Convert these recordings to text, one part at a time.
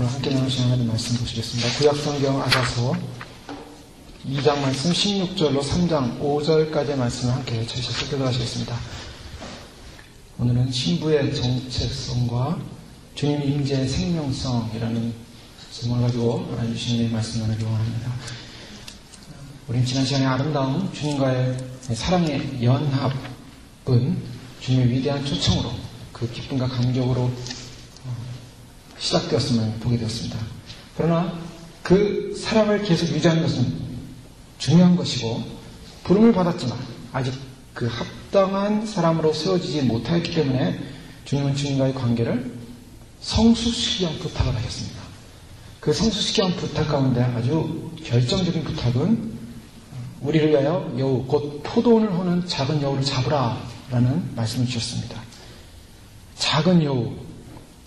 함께 나눌 시간에 말씀 보시겠습니다. 구약성경 아가서 2장 말씀 16절로 3장 5절까지의 말씀을 함께 찾으셔서 교도하시겠습니다. 오늘은 신부의 정체성과 주님의 임재의 생명성이라는 제목을 가지고 주님의 말씀 나누기 원합니다. 우린 지난 시간에 아름다운 주님과의 사랑의 연합은 주님의 위대한 초청으로 그 기쁨과 감격으로 시작되었음을 보게 되었습니다. 그러나 그 사랑을 계속 유지하는 것은 중요한 것이고 부름을 받았지만 아직 그 합당한 사람으로 세워지지 못하였기 때문에 주님은 주님과의 관계를 성숙시키기 위한 부탁을 하셨습니다. 그 성숙시키기 위한 부탁 가운데 아주 결정적인 부탁은 우리를 위하여 여우 곧 포도원을 호는 작은 여우를 잡으라 라는 말씀을 주셨습니다. 작은 여우,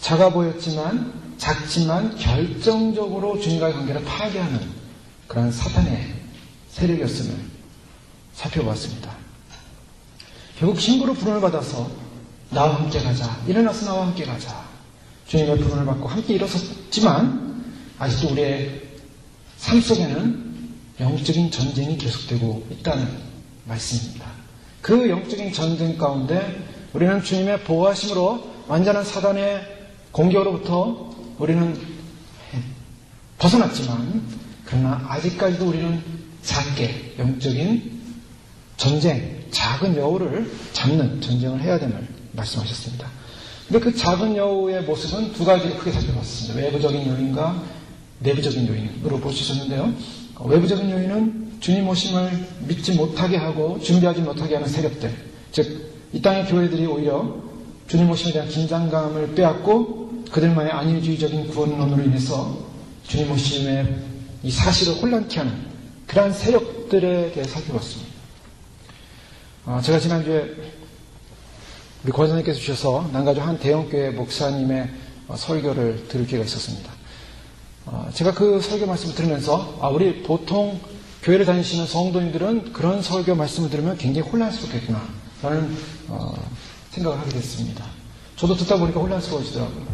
작아 보였지만 작지만 결정적으로 주님과의 관계를 파괴하는 그런 사탄의 세력이었음을 살펴보았습니다. 결국 신부로 부름을 받아서 나와 함께 가자, 일어나서 나와 함께 가자, 주님의 부름을 받고 함께 일어섰지만 아직도 우리의 삶 속에는 영적인 전쟁이 계속되고 있다는 말씀입니다. 그 영적인 전쟁 가운데 우리는 주님의 보호하심으로 완전한 사단의 공격으로부터 우리는 벗어났지만 그러나 아직까지도 우리는 작게 영적인 전쟁, 작은 여우를 잡는 전쟁을 해야 됨을 말씀하셨습니다. 근데 그 작은 여우의 모습은 두 가지를 크게 살펴봤습니다. 외부적인 요인과 내부적인 요인으로 볼 수 있었는데요. 외부적인 요인은 주님 오심을 믿지 못하게 하고 준비하지 못하게 하는 세력들, 즉 이 땅의 교회들이 오히려 주님 오심에 대한 긴장감을 빼앗고 그들만의 안일주의적인 구원론으로 인해서 주님 오심의 이 사실을 혼란케 하는 그러한 세력들에 대해 살펴봤습니다. 제가 지난주에 우리 권사님께서 주셔서 난가주 한 대형교회 목사님의 설교를 들을 기회가 있었습니다. 제가 그 설교 말씀을 들으면서 우리 보통 교회를 다니시는 성도님들은 그런 설교 말씀을 들으면 굉장히 혼란스럽겠구나 라는 생각을 하게 됐습니다. 저도 듣다 보니까 혼란스러워지더라고요.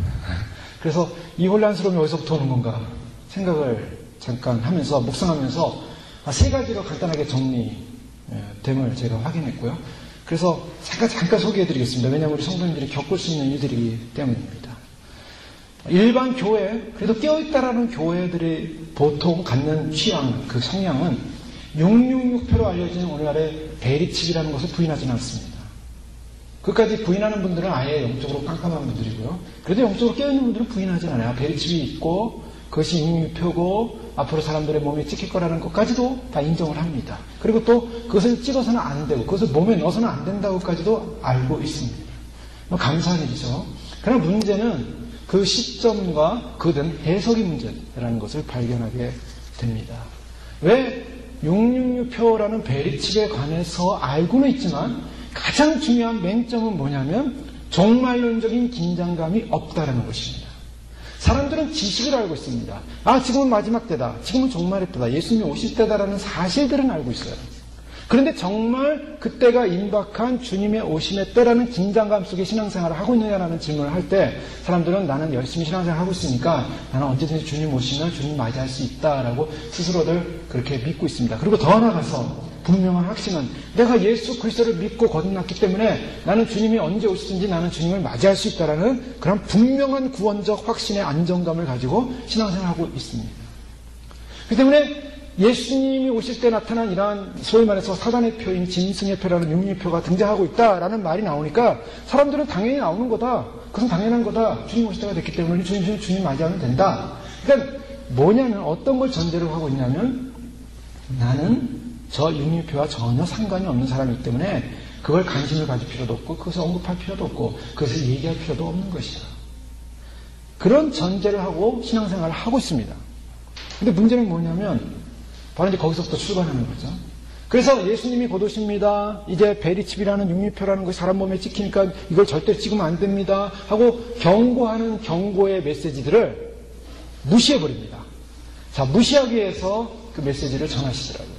그래서 이 혼란스러움이 어디서부터 오는 건가 생각을 잠깐 하면서 묵상하면서 세 가지로 간단하게 정리됨을 제가 확인했고요. 그래서 잠깐 소개해드리겠습니다. 왜냐하면 우리 성도님들이 겪을 수 있는 일들이기 때문입니다. 일반 교회, 그래도 깨어있다라는 교회들이 보통 갖는 취향, 그 성향은 666표로 알려진 오늘날의 베리칩이라는 것을 부인하지는 않습니다. 그까지 부인하는 분들은 아예 영적으로 깜깜한 분들이고요. 그래도 영적으로 깨어있는 분들은 부인하지 않아요. 베리칩이 있고 그것이 666표고 앞으로 사람들의 몸에 찍힐 거라는 것까지도 다 인정을 합니다. 그리고 또 그것을 찍어서는 안 되고 그것을 몸에 넣어서는 안 된다고까지도 알고 있습니다. 감사한 일이죠. 그러나 문제는 그 시점과 그든 해석이 문제라는 것을 발견하게 됩니다. 왜 666표라는 베리칩에 관해서 알고는 있지만 가장 중요한 맹점은 뭐냐면 종말론적인 긴장감이 없다라는 것입니다. 사람들은 지식을 알고 있습니다. 지금은 마지막 때다. 지금은 종말의 때다. 예수님이 오실 때다라는 사실들은 알고 있어요. 그런데 정말 그때가 임박한 주님의 오심의 때라는 긴장감 속에 신앙생활을 하고 있느냐라는 질문을 할 때 사람들은 나는 열심히 신앙생활을 하고 있으니까 나는 언제든지 주님 오시면 주님 맞이할 수 있다라고 스스로들 그렇게 믿고 있습니다. 그리고 더 나아가서 분명한 확신은 내가 예수 그리스도를 믿고 거듭났기 때문에 나는 주님이 언제 오시든지 나는 주님을 맞이할 수 있다라는 그런 분명한 구원적 확신의 안정감을 가지고 신앙생활을 하고 있습니다. 그렇기 때문에 예수님이 오실 때 나타난 이러한 소위 말해서 사단의 표인 짐승의 표라는 육류표가 등장하고 있다라는 말이 나오니까 사람들은 당연히 나오는 거다. 그것은 당연한 거다. 주님 오실 때가 됐기 때문에 주님 맞이하면 된다. 그러니까 뭐냐면 어떤 걸 전제로 하고 있냐면 나는 저 육류표와 전혀 상관이 없는 사람이기 때문에 그걸 관심을 가질 필요도 없고 그것을 언급할 필요도 없고 그것을 얘기할 필요도 없는 것이다. 그런 전제를 하고 신앙생활을 하고 있습니다. 근데 문제는 뭐냐면 바로 이제 거기서부터 출발하는 거죠. 그래서 예수님이 곧 오십니다. 이제 베리칩이라는 육류표라는 것이 사람 몸에 찍히니까 이걸 절대 찍으면 안 됩니다. 하고 경고하는 경고의 메시지들을 무시해버립니다. 무시하기 위해서 그 메시지를 전하시더라고요.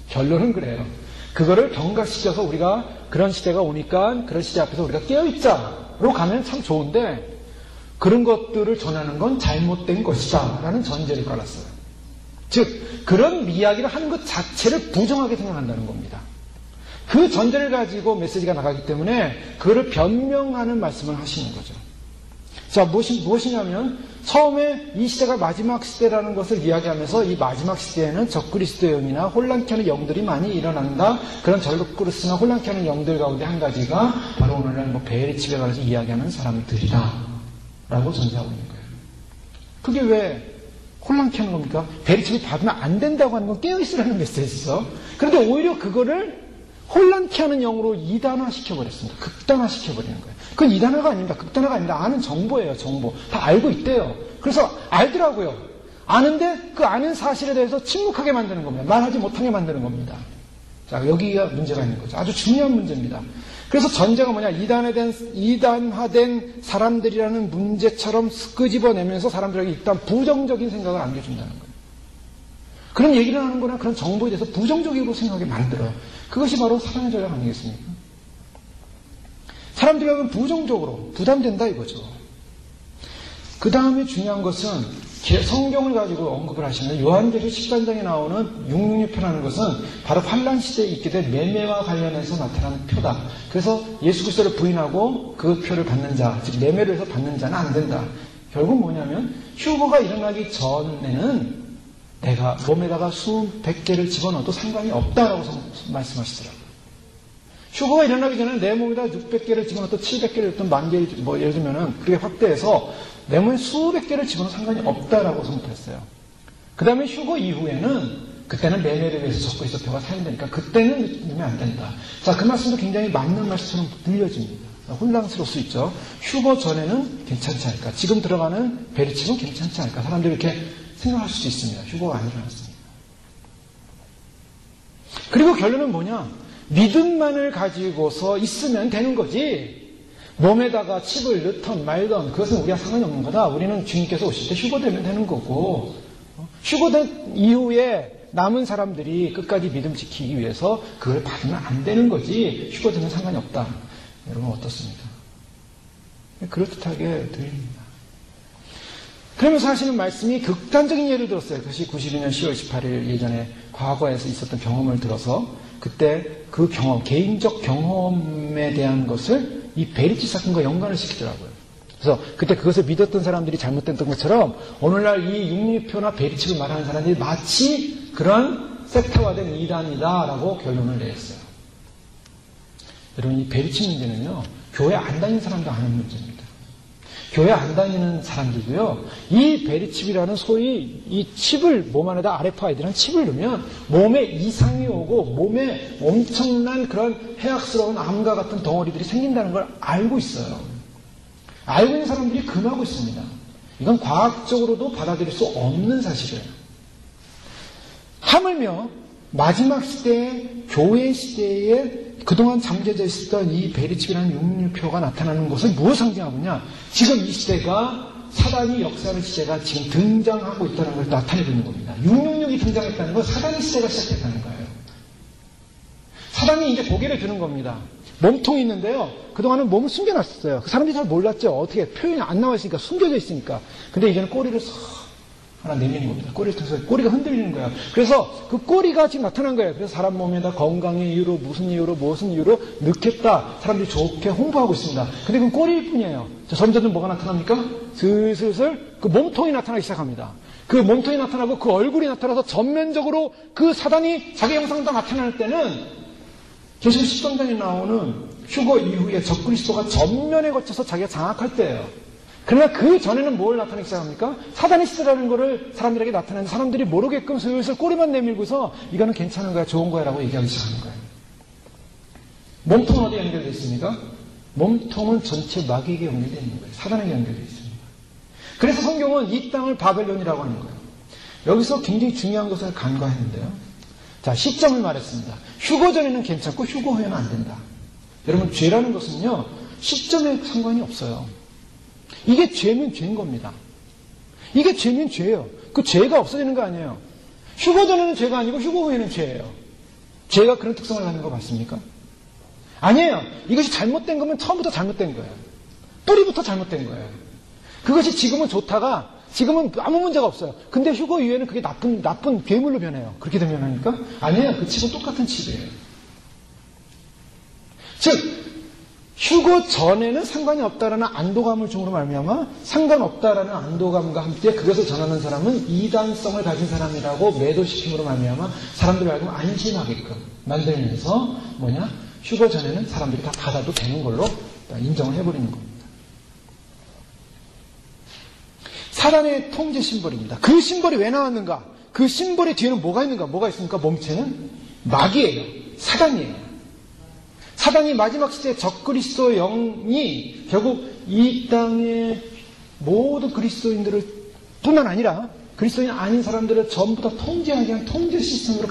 결론은 그래요. 그거를 경각시켜서 우리가 그런 시대가 오니까 그런 시대 앞에서 우리가 깨어있자로 가면 참 좋은데 그런 것들을 전하는 건 잘못된 것이다 라는 전제를 깔았어요. 즉 그런 이야기를 하는 것 자체를 부정하게 생각한다는 겁니다. 그 전제를 가지고 메시지가 나가기 때문에 그거를 변명하는 말씀을 하시는 거죠. 자, 무엇이냐면 처음에 이 시대가 마지막 시대라는 것을 이야기하면서 이 마지막 시대에는 적그리스도의 영이나 혼란케 하는 영들이 많이 일어난다. 그런 적그리스도나 혼란케 하는 영들 가운데 한 가지가 바로 오늘날 베일칩에 관해서 이야기하는 사람들이다 라고 전제하고 있는 거예요. 그게 왜 혼란케 하는 겁니까? 베일칩을 받으면 안 된다고 하는 건 깨어있으라는 메시지죠. 그런데 오히려 그거를 혼란케 하는 영으로 이단화시켜버렸습니다. 극단화시켜버리는 거예요. 그건 이단화가 아닙니다. 극단화가 아닙니다. 아는 정보예요. 정보. 다 알고 있대요. 그래서 알더라고요. 아는데 그 아는 사실에 대해서 침묵하게 만드는 겁니다. 말하지 못하게 만드는 겁니다. 자, 여기가 문제가 있는 거죠. 아주 중요한 문제입니다. 그래서 전제가 뭐냐? 이단화된 사람들이라는 문제처럼 끄집어내면서 사람들에게 일단 부정적인 생각을 안겨준다는 거예요. 그런 얘기를 하는 거나 그런 정보에 대해서 부정적으로 생각하게 만들어요. 그것이 바로 사단의 전략 아니겠습니까? 사람들이 하면 부정적으로 부담된다 이거죠. 그 다음에 중요한 것은 성경을 가지고 언급을 하시는 요한계시록 10단장에 나오는 666표라는 것은 바로 환란 시대에 있게 된 매매와 관련해서 나타나는 표다. 그래서 예수 그리스도를 부인하고 그 표를 받는 자, 즉 매매를 해서 받는 자는 안 된다. 결국 뭐냐면 휴거가 일어나기 전에는 내가 몸에다가 수백 개를 집어넣어도 상관이 없다라고 말씀하시더라고요. 휴거가 일어나기 전에 내 몸에다 600개를 집어넣어도 700개를 어떤 만 개를 예를 들면은 그게 확대해서 내 몸에 수백 개를 집어넣어도 상관이 없다라고 선포했어요. 그 다음에 휴거 이후에는 그때는 매매를 위해서 적그리스도표가 사용되니까 그때는 넣으면 안 된다. 자, 그 말씀도 굉장히 맞는 말씀처럼 들려집니다. 혼란스러울 수 있죠. 휴거 전에는 괜찮지 않을까. 지금 들어가는 베리칩은 괜찮지 않을까. 사람들이 이렇게 생각할 수도 있습니다. 휴거가 안 일어났습니다. 그리고 결론은 뭐냐? 믿음만을 가지고서 있으면 되는 거지. 몸에다가 칩을 넣던 말던 그것은 우리가 상관이 없는 거다. 우리는 주님께서 오실 때 휴거되면 되는 거고, 휴거된 이후에 남은 사람들이 끝까지 믿음 지키기 위해서 그걸 받으면 안 되는 거지. 휴거되면 상관이 없다. 여러분 어떻습니까? 그럴듯하게 들립니다. 그러면서 하시는 말씀이 극단적인 예를 들었어요. 그것이 92년 10월 18일 예전에 과거에서 있었던 경험을 들어서 그때 그 경험, 개인적 경험에 대한 것을 이 베리칩 사건과 연관을 시키더라고요. 그래서 그때 그것을 믿었던 사람들이 잘못됐던 것처럼 오늘날 이 육류표나 베리칩을 말하는 사람들이 마치 그런 섹터화된 이단이다라고 결론을 내렸어요. 여러분 이 베리칩 문제는요. 교회 안 다니는 사람도 아는 문제입니다. 교회 안 다니는 사람들도요, 이 베리칩이라는 소위 이 칩을 몸 안에다 RFID라는 칩을 넣으면 몸에 이상이 오고 몸에 엄청난 그런 해악스러운 암과 같은 덩어리들이 생긴다는 걸 알고 있어요. 알고 있는 사람들이 금하고 있습니다. 이건 과학적으로도 받아들일 수 없는 사실이에요. 하물며 마지막 시대에 교회 시대에 그동안 잠재져 있었던 이 베리칩이라는 육류표가 나타나는 것을 무엇을 상징하고 있냐? 지금 이 시대가 사단이 역사하는 시대가 지금 등장하고 있다는 걸 나타내고 있는 겁니다. 666이 등장했다는 건 사단의 시대가 시작했다는 거예요. 사단이 이제 고개를 드는 겁니다. 몸통이 있는데요. 그동안은 몸을 숨겨놨었어요. 그 사람들이 잘 몰랐죠. 어떻게 표현이 안 나와 있으니까 숨겨져 있으니까. 근데 이제는 꼬리를 싹 하나 내미는 겁니다. 꼬리를 통해서 꼬리가 흔들리는 거예요. 그래서 그 꼬리가 지금 나타난 거예요. 그래서 사람 몸에다 건강의 이유로 무슨 이유로 넣겠다. 사람들이 좋게 홍보하고 있습니다. 근데 그건 꼬리일 뿐이에요. 점점 뭐가 나타납니까? 슬슬 그 몸통이 나타나기 시작합니다. 그 몸통이 나타나고 그 얼굴이 나타나서 전면적으로 그 사단이 자기 형상도 나타날 때는 계속 10장에 나오는 휴거 이후에 적그리스도가 전면에 거쳐서 자기가 장악할 때예요. 그러나 그 전에는 뭘 나타내기 시작합니까? 사단의 시대라는 거를 사람들에게 나타내는데 사람들이 모르게끔 슬슬 꼬리만 내밀고서 이거는 괜찮은 거야, 좋은 거야 라고 얘기하기 시작하는 거예요. 몸통은 어디에 연결되어 있습니까? 몸통은 전체 마귀에게 연결되어 있는 거예요. 사단에게 연결되어 있습니다. 그래서 성경은 이 땅을 바벨론이라고 하는 거예요. 여기서 굉장히 중요한 것을 간과했는데요. 자, 시점을 말했습니다. 휴거 전에는 괜찮고 휴거 후에는 안 된다. 여러분, 죄라는 것은요, 시점에 상관이 없어요. 이게 죄면 죄인 겁니다. 이게 죄면 죄예요. 그 죄가 없어지는 거 아니에요. 휴거 전에는 죄가 아니고 휴거 후에는 죄예요. 죄가 그런 특성을 갖는 거 맞습니까? 아니에요. 이것이 잘못된 거면 처음부터 잘못된 거예요. 뿌리부터 잘못된 거예요. 그것이 지금은 좋다가 지금은 아무 문제가 없어요. 근데 휴거 이후에는 그게 나쁜 괴물로 변해요. 그렇게 되면 하니까? 아니에요. 그 칩은 똑같은 칩이에요. 즉, 휴거 전에는 상관이 없다라는 안도감을 중으로 말미암아 상관없다라는 안도감과 함께 그것을 전하는 사람은 이단성을 가진 사람이라고 매도시킴으로 말미암아 사람들이 알고 안심하게끔 만들면서 휴거 전에는 사람들이 다 받아도 되는 걸로 인정을 해버리는 겁니다. 사단의 통제 심벌입니다. 그 심벌이 왜 나왔는가? 그 심벌의 뒤에는 뭐가 있는가? 뭐가 있습니까? 몸체는 마귀예요. 사단이에요. 사단이 마지막 시대의 적그리스도 영이 결국 이 땅의 모든 그리스도인들을 뿐만 아니라 그리스도인 아닌 사람들을 전부 다 통제하게 한 통제 시스템으로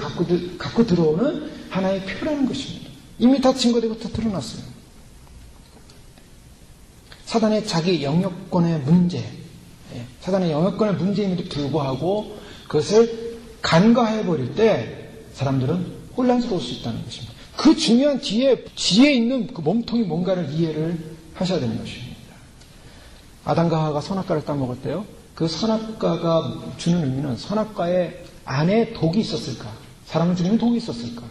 갖고 들어오는 하나의 표라는 것입니다. 이미 다 증거되고 다 드러났어요. 사단의 자기 영역권의 문제, 사단의 영역권의 문제임에도 불구하고 그것을 간과해버릴 때 사람들은 혼란스러울 수 있다는 것입니다. 그 중요한 뒤에 있는 그 몸통이 뭔가를 이해를 하셔야 되는 것입니다. 아담과 하와가 선악과를 따먹을 때요. 그 선악과가 주는 의미는 선악과의 안에 독이 있었을까? 사람을 죽이는 독이 있었을까?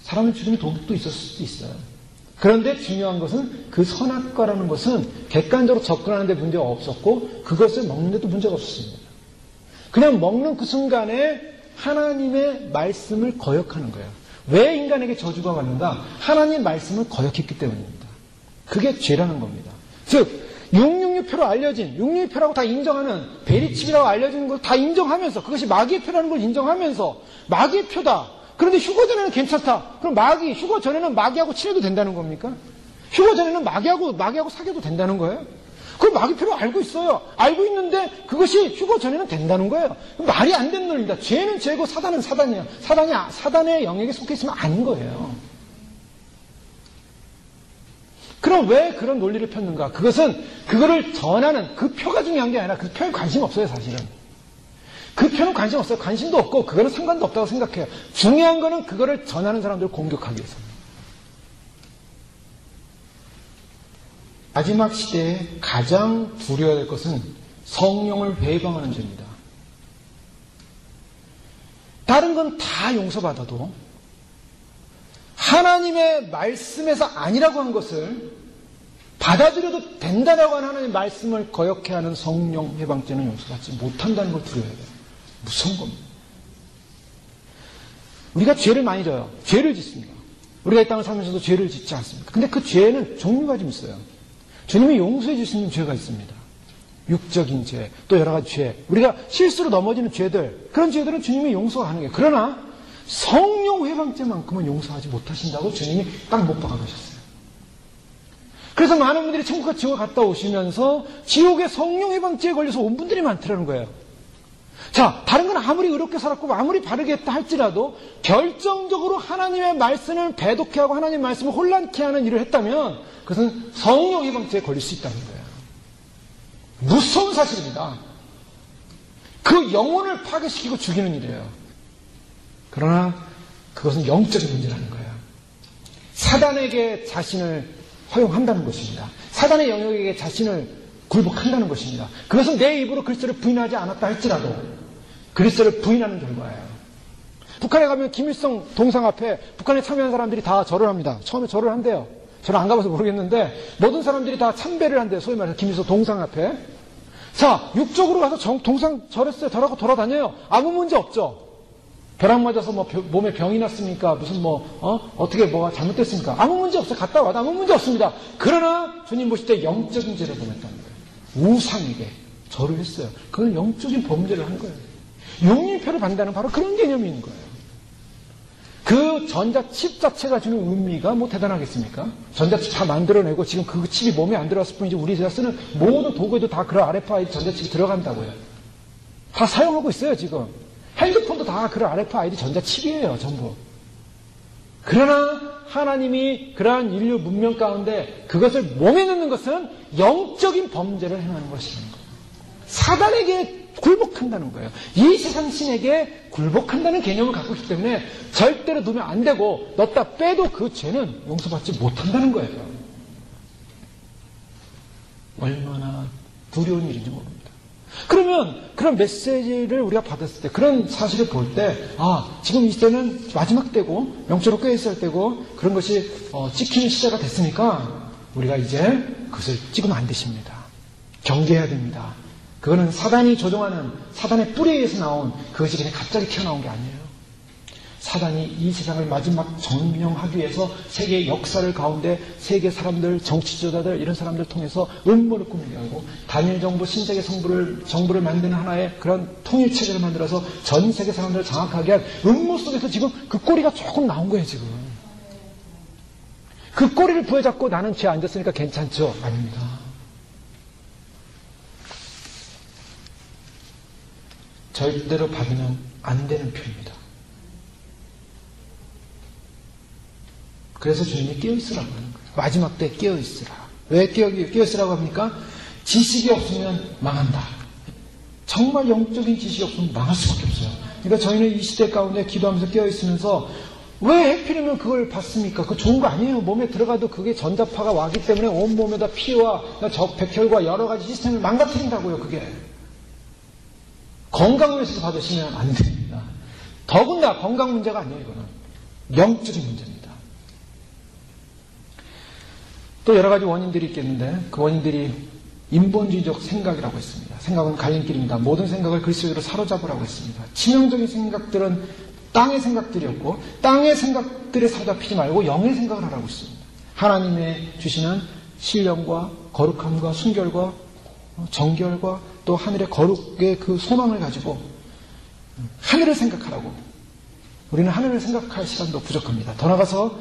사람을 죽이는 독도 있었을 수도 있어요. 그런데 중요한 것은 그 선악과라는 것은 객관적으로 접근하는 데 문제가 없었고 그것을 먹는 데도 문제가 없었습니다. 그냥 먹는 그 순간에 하나님의 말씀을 거역하는 거예요. 왜 인간에게 저주가 왔는가? 하나님의 말씀을 거역했기 때문입니다. 그게 죄라는 겁니다. 즉 666표로 알려진 666표라고 다 인정하는 베리칩이라고 알려진 걸 다 인정하면서 그것이 마귀의 표라는 걸 인정하면서 마귀의 표다. 그런데 휴거 전에는 괜찮다. 그럼 휴거 전에는 마귀하고 친해도 된다는 겁니까? 휴거 전에는 마귀하고 사귀어도 된다는 거예요? 그걸 마귀표로 알고 있어요. 알고 있는데 그것이 휴거 전에는 된다는 거예요. 말이 안 되는 논리입니다. 죄는 죄고 사단은 사단이에요. 사단의 영역에 속해 있으면 아닌 거예요. 그럼 왜 그런 논리를 폈는가? 그것은 그거를 전하는 그 표가 중요한 게 아니라 그 표에 관심 없어요, 사실은. 그 표는 관심 없어요. 관심도 없고 그거는 상관도 없다고 생각해요. 중요한 거는 그거를 전하는 사람들을 공격하기 위해서입니다. 마지막 시대에 가장 두려워야 될 것은 성령을 회방하는 죄입니다. 다른 건 다 용서받아도 하나님의 말씀에서 아니라고 한 것을 받아들여도 된다라고 하는 하나님의 말씀을 거역해 하는 성령 회방죄는 용서받지 못한다는 걸 두려워야 돼요. 무서운 겁니다. 우리가 죄를 많이 져요. 죄를 짓습니다. 우리가 이 땅을 살면서도 죄를 짓지 않습니까? 근데 그 죄는 종류가 좀 있어요. 주님이 용서해 줄 수 있는 죄가 있습니다. 육적인 죄, 또 여러 가지 죄. 우리가 실수로 넘어지는 죄들, 그런 죄들은 주님이 용서가 가능해요. 그러나 성령 회방죄만큼은 용서하지 못하신다고 주님이 딱 못 박아가셨어요. 그래서 많은 분들이 천국과 지옥을 갔다 오시면서 지옥의 성령 회방죄에 걸려서 온 분들이 많더라는 거예요. 자, 다른 건 아무리 의롭게 살았고 아무리 바르게 했다 할지라도 결정적으로 하나님의 말씀을 배독해 하고 하나님의 말씀을 혼란케 하는 일을 했다면 그것은 성령 회방죄에 걸릴 수 있다는 거예요. 무서운 사실입니다. 그 영혼을 파괴시키고 죽이는 일이에요. 그러나 그것은 영적인 문제라는 거예요. 사단에게 자신을 허용한다는 것입니다. 사단의 영역에게 자신을 굴복한다는 것입니다. 그것은 내 입으로 그리스도를 부인하지 않았다 할지라도 그리스도를 부인하는 결과예요. 북한에 가면 김일성 동상 앞에 북한에 참여한 사람들이 다 절을 합니다. 처음에 절을 한대요. 저는 안 가봐서 모르겠는데 모든 사람들이 다 참배를 한대요. 소위 말해서 김일성 동상 앞에. 자, 육적으로 가서 동상 절했어요. 절하고 돌아다녀요. 아무 문제 없죠. 벼락 맞아서 몸에 병이 났습니까? 무슨 어떻게 뭐가 잘못됐습니까? 아무 문제 없어요. 갔다 와도 아무 문제 없습니다. 그러나 주님 보실 때 영적인 죄를 범했다는 거예요. 우상에게 절을 했어요. 그건 영적인 범죄를 한 거예요. 용의표를 받는다는 바로 그런 개념이 있는 거예요. 그 전자칩 자체가 주는 의미가 뭐 대단하겠습니까? 전자칩 다 만들어내고 지금 그 칩이 몸에 안 들어갔을 뿐이지 우리가 쓰는 모든 도구에도 다 그런 RFID 전자칩이 들어간다고요. 다 사용하고 있어요, 지금. 핸드폰도 다 그런 RFID 전자칩이에요, 전부. 그러나 하나님이 그러한 인류 문명 가운데 그것을 몸에 넣는 것은 영적인 범죄를 행하는 것이라는 거예요. 사단에게 굴복한다는 거예요. 이 세상 신에게 굴복한다는 개념을 갖고 있기 때문에 절대로 넣으면 안 되고 넣었다 빼도 그 죄는 용서받지 못한다는 거예요. 얼마나 두려운 일인지 모릅니다. 그러면 그런 메시지를 우리가 받았을 때, 그런 사실을 볼 때, 지금 이 시대는 마지막 때고 영적으로 꾀있을 때고 그런 것이 찍히는 시대가 됐으니까 우리가 이제 그것을 찍으면 안 되십니다. 경계해야 됩니다. 그거는 사단이 조종하는, 사단의 뿌리에 의해서 나온, 그것이 그냥 갑자기 튀어나온 게 아니에요. 사단이 이 세상을 마지막 점령하기 위해서 세계의 역사를 가운데 세계 사람들, 정치 지도자들 이런 사람들 통해서 음모를 꾸미게 하고 단일 정부, 신세계 정부를 만드는 하나의 그런 통일체제를 만들어서 전 세계 사람들을 장악하게 한 음모 속에서 지금 그 꼬리가 조금 나온 거예요, 지금. 그 꼬리를 부여잡고 나는 죄 안 졌으니까 괜찮죠? 아닙니다. 절대로 받으면 안 되는 표현입니다. 그래서 주님이 깨어있으라고 하는 거예요. 마지막 때 깨어있으라. 왜 깨어있으라고 합니까? 지식이 없으면 망한다. 정말 영적인 지식이 없으면 망할 수밖에 없어요. 그러니까 저희는 이 시대 가운데 기도하면서 깨어있으면서 왜 해필이면 그걸 받습니까? 그거 좋은 거 아니에요. 몸에 들어가도 그게 전자파가 와기 때문에 온몸에다 피와 백혈과 여러 가지 시스템을 망가뜨린다고요, 그게. 건강을 받으시면 안 됩니다. 더군다나 건강 문제가 아니에요, 이거는. 영적인 문제입니다. 또 여러 가지 원인들이 있겠는데 그 원인들이 인본주의적 생각이라고 했습니다. 생각은 갈림길입니다. 모든 생각을 그리스도로 사로잡으라고 했습니다. 치명적인 생각들은 땅의 생각들이었고 땅의 생각들에 사로잡히지 말고 영의 생각을 하라고 했습니다. 하나님의 주시는 신령과 거룩함과 순결과 정결과 또 하늘의 거룩의 그 소망을 가지고 하늘을 생각하라고. 우리는 하늘을 생각할 시간도 부족합니다. 더 나아가서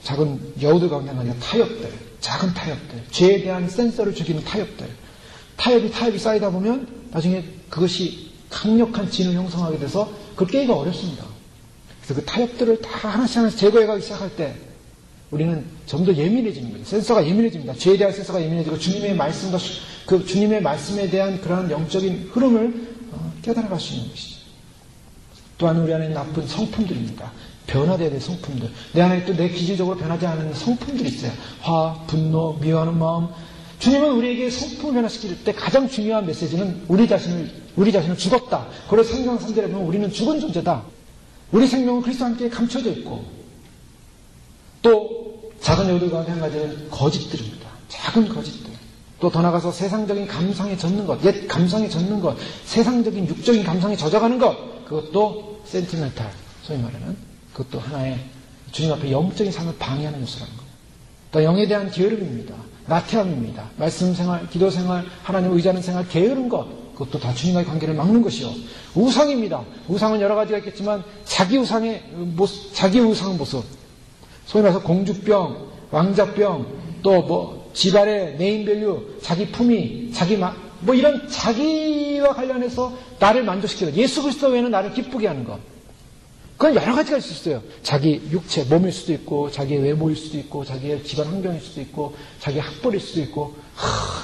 작은 여우들 가운데 아니라 타협들, 작은 타협들, 죄에 대한 센서를 죽이는 타협들, 타협이 쌓이다 보면 나중에 그것이 강력한 진을 형성하게 돼서 그걸 깨기가 어렵습니다. 그래서 그 타협들을 다 하나씩 제거해가기 시작할 때 우리는 좀 더 예민해지는 거예요. 센서가 예민해집니다. 죄에 대한 센서가 예민해지고 주님의 말씀과 그 주님의 말씀에 대한 그러한 영적인 흐름을 깨달아갈 수 있는 것이죠. 또한 우리 안에 나쁜 성품들입니다. 변화되어야 될 성품들. 내 안에 또 내 기질적으로 변하지 않은 성품들이 있어요. 화, 분노, 미워하는 마음. 주님은 우리에게 성품을 변화시킬 때 가장 중요한 메시지는 우리 자신을 죽었다. 그래서 성경 3절에 보면 우리는 죽은 존재다. 우리 생명은 그리스도와 함께 감춰져 있고 또 작은 여우들 가운데 한 가지는 거짓들입니다. 작은 거짓들. 또 더 나가서 세상적인 감상에 젖는 것, 옛 감상에 젖는 것, 세상적인 육적인 감상에 젖어가는 것, 그것도 센티멘탈, 소위 말하는 그것도 하나의 주님 앞에 영적인 삶을 방해하는 요소라는 거예요. 또 영에 대한 게으름입니다. 나태함입니다. 말씀 생활, 기도 생활, 하나님 의지하는 생활, 게으른 것, 그것도 다 주님과의 관계를 막는 것이요. 우상입니다. 우상은 여러 가지가 있겠지만 자기 우상의 모습, 소위 말해서 공주병, 왕자병, 또 지발의 네임밸류, 자기 품위, 이런 자기와 관련해서 나를 만족시키는 예수 그리스도 외에는 나를 기쁘게 하는 것. 그건 여러 가지가 있을 수 있어요. 자기 육체, 몸일 수도 있고, 자기의 외모일 수도 있고, 자기의 집안 환경일 수도 있고, 자기의 학벌일 수도 있고,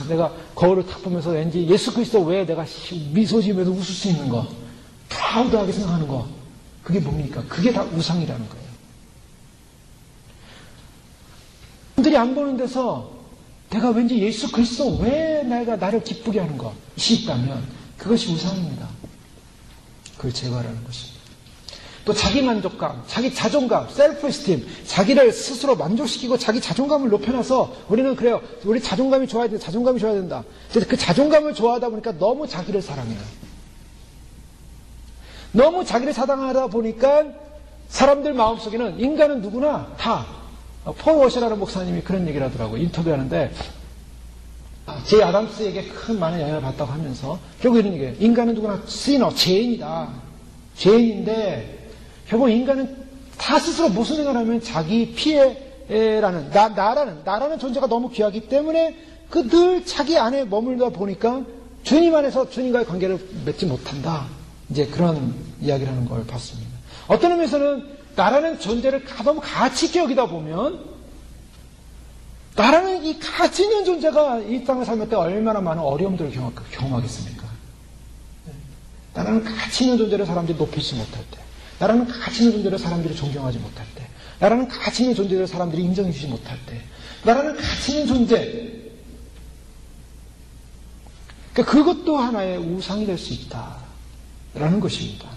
내가 거울을 탁 보면서 왠지 예수 그리스도 외에 내가 미소 지으면서 웃을 수 있는 거, 프라우드하게 생각하는 거, 그게 뭡니까? 그게 다 우상이라는 거예요. 사람들이 안 보는 데서 내가 왠지 예수 그리스도 왜 나를 기쁘게 하는 것이 있다면 그것이 우상입니다. 그걸 제거하라는 것입니다. 또 자기 만족감, 자기 자존감, 셀프 에스팀, 자기를 스스로 만족시키고 자기 자존감을 높여놔서 우리는 그래요. 우리 자존감이 좋아야 된다. 자존감이 좋아야 된다. 그 자존감을 좋아하다 보니까 너무 자기를 사랑해요. 너무 자기를 사랑하다 보니까 사람들 마음속에는 인간은 누구나 다 폴 워셔라는 목사님이 그런 얘기를 하더라고요. 인터뷰하는데 제 아담스에게 큰 많은 영향을 받았다고 하면서 결국 이런 얘기예요. 인간은 누구나 시너, 죄인이다. 죄인인데 결국 인간은 다 스스로 무슨 생각을 하면 자기 피해라는 나라는 존재가 너무 귀하기 때문에 그 늘 자기 안에 머물다 보니까 주님 안에서 주님과의 관계를 맺지 못한다. 이제 그런 이야기를 하는 걸 봤습니다. 어떤 의미에서는 나라는 존재를 너무 가치 있게 여기다 보면 나라는 이 가치 있는 존재가 이 땅을 살면 때 얼마나 많은 어려움들을 경험하겠습니까? 나라는 가치 있는 존재를 사람들이 높이지 못할 때, 나라는 가치 있는 존재를 사람들이 존경하지 못할 때, 나라는 가치 있는 존재를 사람들이 인정해주지 못할 때, 나라는 가치 있는 존재, 그러니까 그것도 하나의 우상이 될 수 있다라는 것입니다.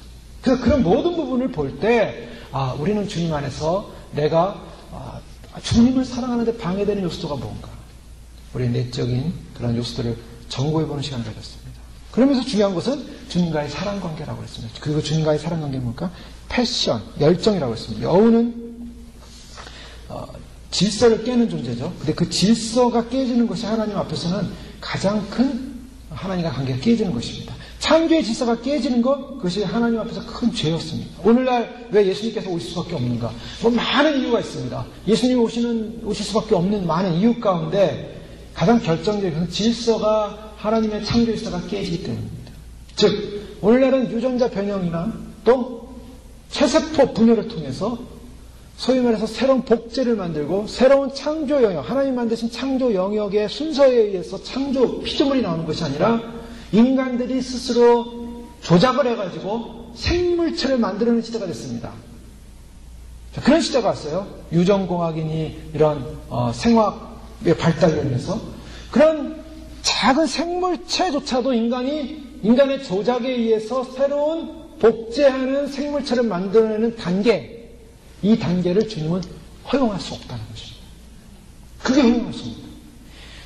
그래서 그런 모든 부분을 볼 때 우리는 주님 안에서 내가 주님을 사랑하는데 방해되는 요소가 뭔가, 우리의 내적인 그런 요소들을 점검해보는 시간을 가졌습니다. 그러면서 중요한 것은 주님과의 사랑관계라고 했습니다. 그리고 주님과의 사랑관계는 뭘까? 패션, 열정이라고 했습니다. 여우는 질서를 깨는 존재죠. 근데 그 질서가 깨지는 것이 하나님 앞에서는 가장 큰 하나님과 관계가 깨지는 것입니다. 창조의 질서가 깨지는 것, 그것이 하나님 앞에서 큰 죄였습니다. 오늘날 왜 예수님께서 오실 수밖에 없는가? 많은 이유가 있습니다. 예수님이 오실 수밖에 없는 많은 이유 가운데 가장 결정적인 것은 질서가, 하나님의 창조 질서가 깨지기 때문입니다. 즉, 오늘날은 유전자 변형이나 또 체세포 분열을 통해서 소위 말해서 새로운 복제를 만들고 새로운 창조 영역, 하나님 만드신 창조 영역의 순서에 의해서 창조 피조물이 나오는 것이 아니라 인간들이 스스로 조작을 해가지고 생물체를 만들어내는 시대가 됐습니다. 그런 시대가 왔어요. 유전공학이니 이런 생화학의 발달로 인해서 그런 작은 생물체조차도 인간의 조작에 의해서 새로운 복제하는 생물체를 만들어내는 단계, 이 단계를 주님은 허용할 수 없다는 것입니다. 그게 허용할 수 없습니다.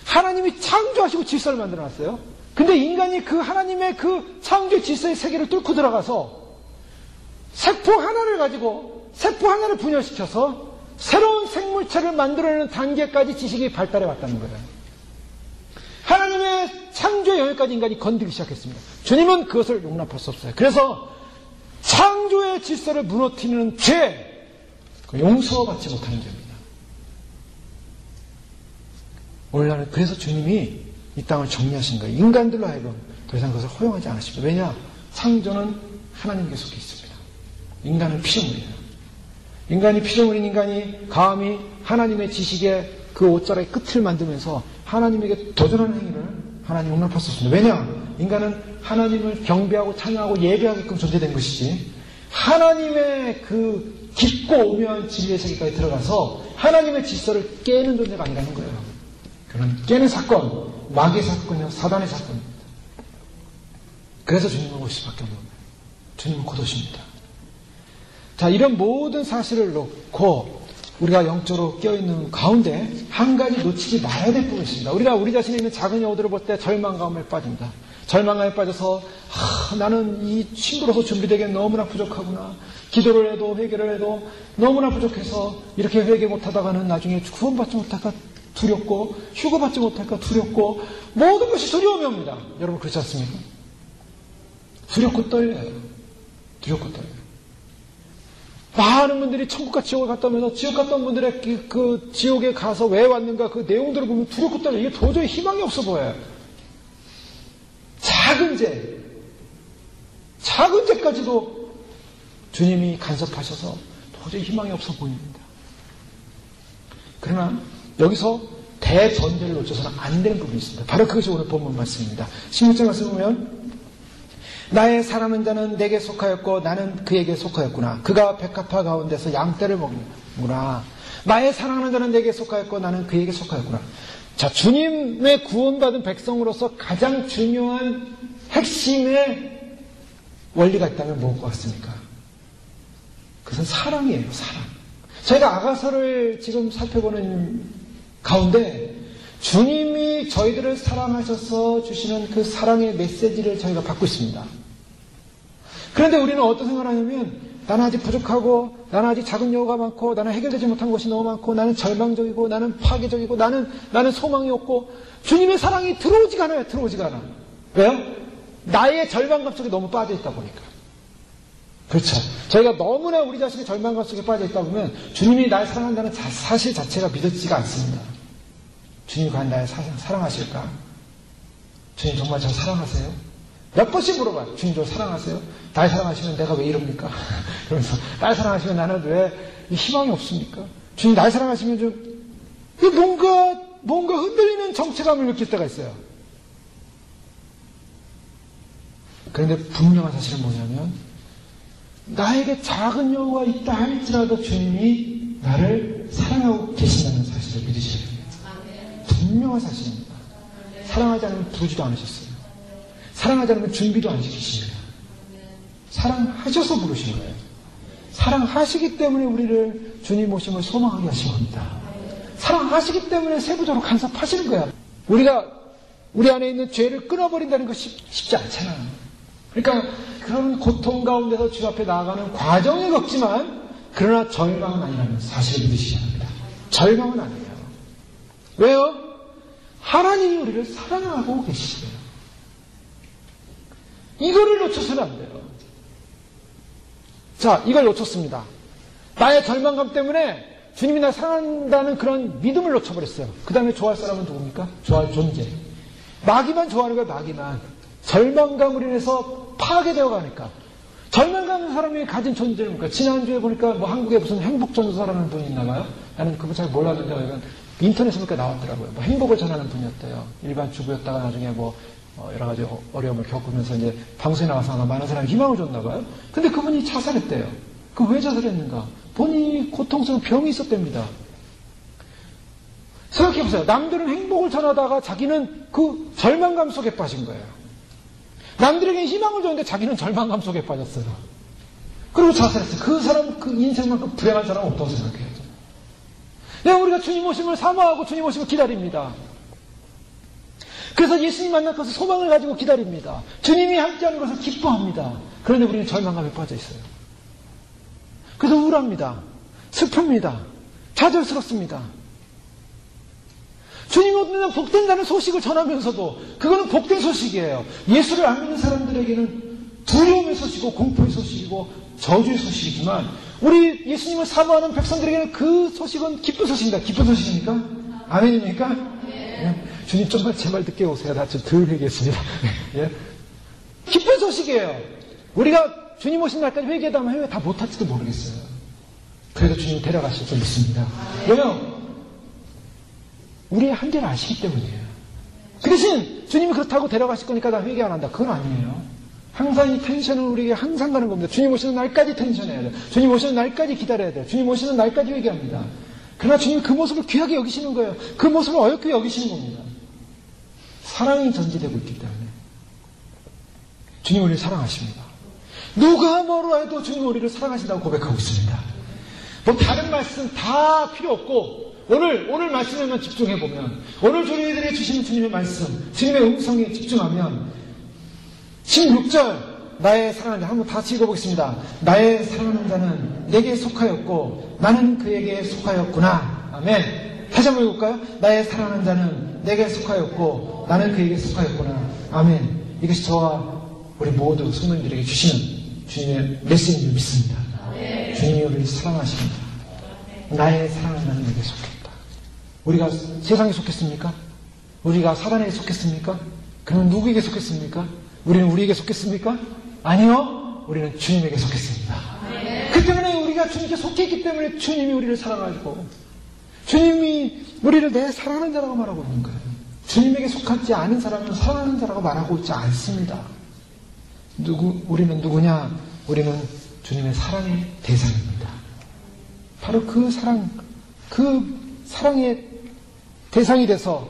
하나님이 창조하시고 질서를 만들어놨어요. 근데 인간이 그 하나님의 그 창조 질서의 세계를 뚫고 들어가서 세포 하나를 가지고 세포 하나를 분열시켜서 새로운 생물체를 만들어내는 단계까지 지식이 발달해 왔다는 거예요. 하나님의 창조 영역까지 인간이 건드리기 시작했습니다. 주님은 그것을 용납할 수 없어요. 그래서 창조의 질서를 무너뜨리는 죄, 용서받지 못하는 죄입니다. 오늘날은 그래서 주님이 이 땅을 정리하신 거예요. 인간들로 하여금 더 이상 그것을 허용하지 않으십니다. 왜냐? 창조는 하나님께 속해 있습니다. 인간은 피조물이에요. 인간이 피조물인 인간이 감히 하나님의 지식의 그 옷자락의 끝을 만들면서 하나님에게 도전하는 행위를 하나님 용납할 수 없습니다. 왜냐? 인간은 하나님을 경배하고 찬양하고 예배하게끔 존재된 것이지 하나님의 그 깊고 오묘한 진리의 세계까지 들어가서 하나님의 질서를 깨는 존재가 아니라는 거예요. 그런 깨는 사건, 마귀의 사건이요, 사단의 사건입니다. 그래서 주님은 오실 수밖에 없는 거예요. 주님은 곧 오십니다. 자, 이런 모든 사실을 놓고 우리가 영적으로 깨어있는 가운데 한 가지 놓치지 말아야 될 부분이 있습니다. 우리가 우리 자신에 있는 작은 여우들을 볼 때 절망감에 빠집니다. 절망감에 빠져서 나는 이 친구로서 준비되기엔 너무나 부족하구나. 기도를 해도 회개를 해도 너무나 부족해서 이렇게 회개 못하다가는 나중에 구원받지 못할까 두렵고 휴거받지 못할까 두렵고 모든 것이 두려움이 옵니다. 여러분 그렇지 않습니까? 두렵고 떨려요. 두렵고 떨려요. 많은 분들이 천국과 지옥을 갔다 오면서 지옥 갔다 온 분들의 그 지옥에 가서 왜 왔는가 그 내용들을 보면 두렵고 떨려요. 이게 도저히 희망이 없어 보여요. 작은 죄까지도 주님이 간섭하셔서 도저히 희망이 없어 보입니다. 그러나 여기서 대전제를 놓쳐서는 안 되는 부분이 있습니다. 바로 그것이 오늘 본문 말씀입니다. 16절 말씀 보면 나의 사랑하는 자는 내게 속하였고 나는 그에게 속하였구나. 그가 백합화 가운데서 양떼를 먹는구나. 나의 사랑하는 자는 내게 속하였고 나는 그에게 속하였구나. 자, 주님의 구원받은 백성으로서 가장 중요한 핵심의 원리가 있다면 무엇 같습니까? 그것은 사랑이에요. 사랑. 저희가 아가서를 지금 살펴보는 가운데 주님이 저희들을 사랑하셔서 주시는 그 사랑의 메시지를 저희가 받고 있습니다. 그런데 우리는 어떤 생각을 하냐면 나는 아직 부족하고 나는 아직 작은 여우가 많고 나는 해결되지 못한 것이 너무 많고 나는 절망적이고 나는 파괴적이고 나는 소망이 없고 주님의 사랑이 들어오지가 않아요. 들어오지가 않아. 왜요? 나의 절망감 속에 너무 빠져있다 보니까. 그렇죠. 저희가 너무나 우리 자신의 절망감 속에 빠져있다 보면 주님이 날 사랑한다는 사실 자체가 믿어지지가 않습니다. 주님이 과연 날 사랑하실까? 주님 정말 저 사랑하세요? 몇 번씩 물어봐요. 주님 저 사랑하세요? 날 사랑하시면 내가 왜 이럽니까? 그러면서 날 사랑하시면 나는 왜 희망이 없습니까? 주님 날 사랑하시면 좀 뭔가 흔들리는 정체감을 느낄 때가 있어요. 그런데 분명한 사실은 뭐냐면 나에게 작은 여우가 있다 할지라도 주님이 나를 사랑하고 계신다는 사실을 믿으셔야 됩니다. 분명한 사실입니다. 사랑하지 않으면 부르지도 않으셨어요. 사랑하지 않으면 준비도 안 시키십니다. 사랑하셔서 부르신 거예요. 사랑하시기 때문에 우리를 주님 오심을 소망하게 하신 겁니다. 사랑하시기 때문에 세부적으로 간섭하시는 거야. 우리가 우리 안에 있는 죄를 끊어버린다는 것이 쉽지 않잖아요. 그러니까 그런 고통 가운데서 주 앞에 나아가는 과정을 겪지만 그러나 절망은 아니라는 사실을 믿으시기 합니다. 절망은 아니에요. 왜요? 하나님이 우리를 사랑하고 계시대요. 이거를 놓쳐서는 안 돼요. 자, 이걸 놓쳤습니다. 나의 절망감 때문에 주님이 나 사랑한다는 그런 믿음을 놓쳐버렸어요. 그 다음에 좋아할 사람은 누굽니까? 좋아할 존재. 마귀만 좋아하는 거예요, 마귀만. 절망감으로 인해서 파괴되어 가니까. 절망감인 사람이 가진 존재는 뭡니까? 지난주에 보니까 뭐 한국에 무슨 행복전도사라는 분이 있나 봐요? 나는 그분 잘 몰랐는데 인터넷에 보니까 나왔더라고요. 뭐 행복을 전하는 분이었대요. 일반 주부였다가 나중에 뭐 여러 가지 어려움을 겪으면서 이제 방송에 나와서 많은 사람이 희망을 줬나 봐요. 근데 그분이 자살했대요. 그 왜 자살했는가? 본인이 고통스러운 병이 있었답니다. 생각해보세요. 남들은 행복을 전하다가 자기는 그 절망감 속에 빠진 거예요. 남들에게 희망을 줬는데 자기는 절망감 속에 빠졌어요. 그리고 자살했어요. 그 사람, 그 인생만큼 불행한 사람은 없다고 생각해요. 네, 우리가 주님 오심을 사모하고 주님 오심을 기다립니다. 그래서 예수님 만날 것을 소망을 가지고 기다립니다. 주님이 함께하는 것을 기뻐합니다. 그런데 우리는 절망감에 빠져 있어요. 그래서 우울합니다. 슬픕니다. 좌절스럽습니다. 주님 오면 복된다는 소식을 전하면서도 그거는 복된 소식이에요. 예수를 안 믿는 사람들에게는 두려움의 소식이고 공포의 소식이고 저주의 소식이지만 우리 예수님을 사모하는 백성들에게는 그 소식은 기쁜 소식입니다. 기쁜 소식입니까? 아멘입니까? 네. 주님 정말 제 말 듣게 오세요. 나 좀 덜 회개했습니다. 예? 기쁜 소식이에요. 우리가 주님 오신 날까지 회개하면 회개 다 못할지도 모르겠어요. 그래도 주님 데려가실 줄 믿습니다. 왜요? 우리의 한계를 아시기 때문이에요. 그 대신 주님이 그렇다고 데려가실 거니까 나 회개 안 한다. 그건 아니에요. 항상 이 텐션은 우리에게 항상 가는 겁니다. 주님 오시는 날까지 텐션해야 돼요. 주님 오시는 날까지 기다려야 돼요. 주님 오시는 날까지 회개합니다. 그러나 주님 그 모습을 귀하게 여기시는 거예요. 그 모습을 어렵게 여기시는 겁니다. 사랑이 전제되고 있기 때문에. 주님 우리를 사랑하십니다. 누가 뭐로 해도 주님 우리를 사랑하신다고 고백하고 있습니다. 뭐 다른 말씀 다 필요 없고 오늘 말씀에만 집중해보면 오늘 우리들이 주시는 주님의 말씀 주님의 음성에 집중하면 16절 나의 사랑하는 자 한번 다시 읽어보겠습니다. 나의 사랑하는 자는 내게 속하였고 나는 그에게 속하였구나. 아멘. 다시 한번 읽을까요? 나의 사랑하는 자는 내게 속하였고 나는 그에게 속하였구나. 아멘. 이것이 저와 우리 모두 성도님들에게 주시는 주님의 메시지인 줄 믿습니다. 주님이 우리를 사랑하십니다. 나의 사랑하는 자는 내게 속했다. 우리가 세상에 속했습니까? 우리가 사단에게 속했습니까? 그러면 누구에게 속했습니까? 우리는 우리에게 속했습니까? 아니요. 우리는 주님에게 속했습니다. 그 때문에 우리가 주님께 속했기 때문에 주님이 우리를 사랑하시고 주님이 우리를 내 사랑하는 자라고 말하고 있는 거예요. 주님에게 속하지 않은 사람은 사랑하는 자라고 말하고 있지 않습니다. 우리는 누구냐? 우리는 주님의 사랑의 대상입니다. 바로 그 사랑의 대상이 돼서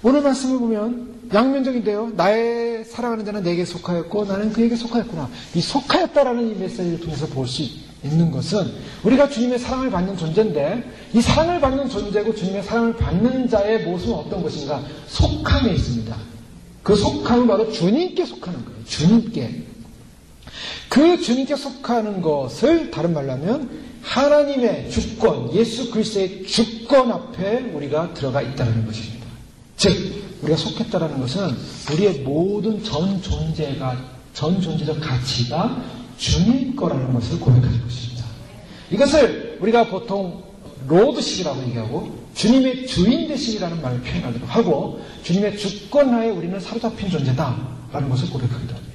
오늘 말씀을 보면 양면적인데요. 나의 사랑하는 자는 내게 속하였고 나는 그에게 속하였구나. 이 속하였다라는 이 메시지를 통해서 볼 수 있는 것은 우리가 주님의 사랑을 받는 존재인데 이 사랑을 받는 존재고 주님의 사랑을 받는 자의 모습은 어떤 것인가? 속함에 있습니다. 그 속함은 바로 주님께 속하는 거예요. 주님께. 그 주님께 속하는 것을 다른 말로 하면 하나님의 주권, 예수 그리스도의 주권 앞에 우리가 들어가 있다는 것입니다. 즉 우리가 속했다는 것은 우리의 모든 전 존재적 가치가 주님 거라는 것을 고백하는 것입니다. 이것을 우리가 보통 로드십이라고 얘기하고 주님의 주인 되심이라는 말을 표현하기도 하고 주님의 주권하에 우리는 사로잡힌 존재다라는 것을 고백하기도 합니다.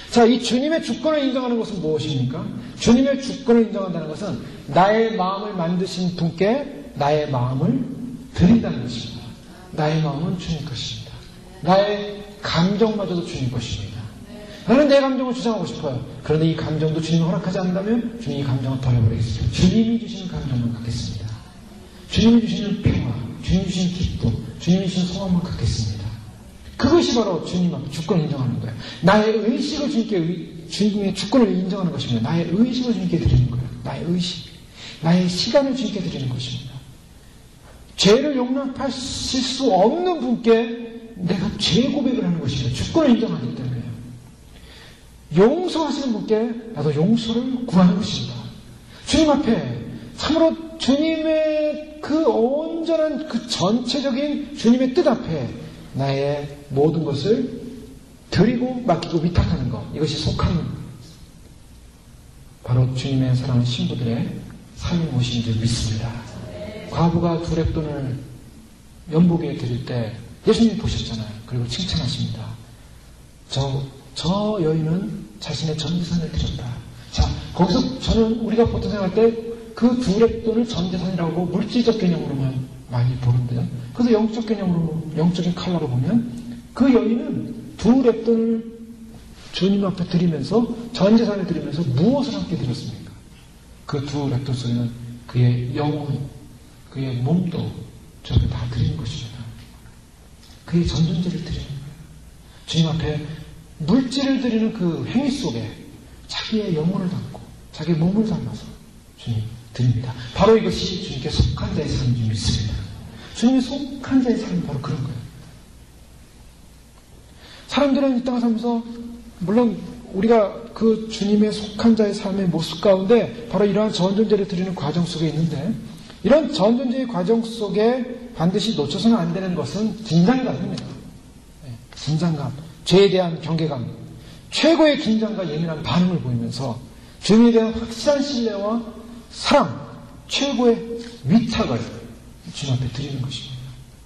자, 이 주님의 주권을 인정하는 것은 무엇입니까? 주님의 주권을 인정한다는 것은 나의 마음을 만드신 분께 나의 마음을 드린다는 것입니다. 나의 마음은 주님 것입니다. 나의 감정마저도 주님 것입니다. 나는 내 감정을 주장하고 싶어요. 그런데 이 감정도 주님이 허락하지 않는다면 주님이 이 감정을 버려버리겠습니다. 주님이 주시는 감정만 갖겠습니다. 주님이 주시는 평화, 주님이 주시는 기쁨, 주님이 주시는 소망만 갖겠습니다. 그것이 바로 주님 앞에 주권을 인정하는 거예요. 나의 의식을 주님의 주권을 인정하는 것입니다. 나의 의식을 주님께 드리는 거예요. 나의 의식, 나의 시간을 주님께 드리는 것입니다. 죄를 용납하실 수 없는 분께 내가 죄 고백을 하는 것입니다. 주권을 인정하기 때문에. 용서하시는 분께 나도 용서를 구하는 것입니다. 주님 앞에 참으로 주님의 그 온전한 그 전체적인 주님의 뜻 앞에 나의 모든 것을 드리고 맡기고 위탁하는 것, 이것이 속한 바로 주님의 사랑하는 신부들의 삶이 무엇인 줄 믿습니다. 과부가 두 렙돈을 연복에 드릴 때 예수님이 보셨잖아요. 그리고 칭찬하십니다. 저 여인은 자신의 전 재산을 드렸다. 자, 거기서 저는 우리가 보통 생각할 때 그 두 렙돈을 전 재산이라고 물질적 개념으로만 많이 보는데요. 그래서 영적 개념으로, 영적인 칼라로 보면 그 여인은 두 렙돈을 주님 앞에 드리면서 전 재산을 드리면서 무엇을 함께 드렸습니까? 그 두 렙돈 속에는 그의 영혼, 그의 몸도 저를 다 드리는 것입니다. 그의 전 존재를 드리는 거예요. 주님 앞에 물질을 드리는 그 행위 속에 자기의 영혼을 담고 자기의 몸을 담아서 주님 드립니다. 바로 이것이 주님께 속한 자의 삶인 줄 믿습니다. 주님의 속한 자의 삶은 바로 그런 거예요. 사람들은 이 땅을 살면서 물론 우리가 그 주님의 속한 자의 삶의 모습 가운데 바로 이러한 전존재를 드리는 과정 속에 있는데 이런 전존재의 과정 속에 반드시 놓쳐서는 안 되는 것은 긴장감입니다. 긴장감, 죄에 대한 경계감, 최고의 긴장과 예민한 반응을 보이면서 주님에 대한 확실한 신뢰와 사랑, 최고의 위탁을 주님 앞에 드리는 것입니다.